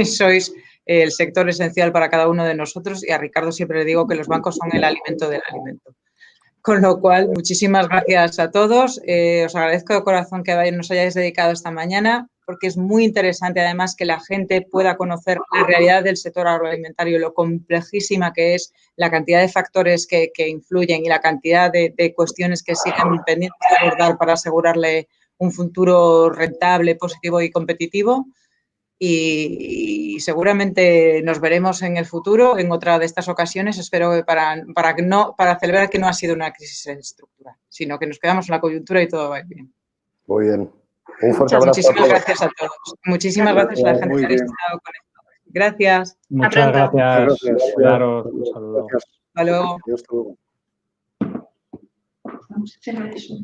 sois el sector esencial para cada uno de nosotros y a Ricardo siempre le digo que los bancos son el alimento del alimento. Con lo cual, muchísimas gracias a todos. Os agradezco de corazón que nos hayáis dedicado esta mañana, porque es muy interesante además que la gente pueda conocer la realidad del sector agroalimentario, lo complejísima que es, la cantidad de factores que influyen y la cantidad de cuestiones que siguen pendientes de abordar para asegurarle un futuro rentable, positivo y competitivo. Y seguramente nos veremos en el futuro, en otra de estas ocasiones, espero que para celebrar que no ha sido una crisis estructural, sino que nos quedamos en la coyuntura y todo va bien. Muy bien. Un fuerte abrazo. Muchísimas gracias a todos. Muchísimas gracias a la gente que ha estado conectada. Gracias. Muchas gracias. Cuidaros. Un saludo. Hasta luego. Hasta luego. Vamos a cerrar eso.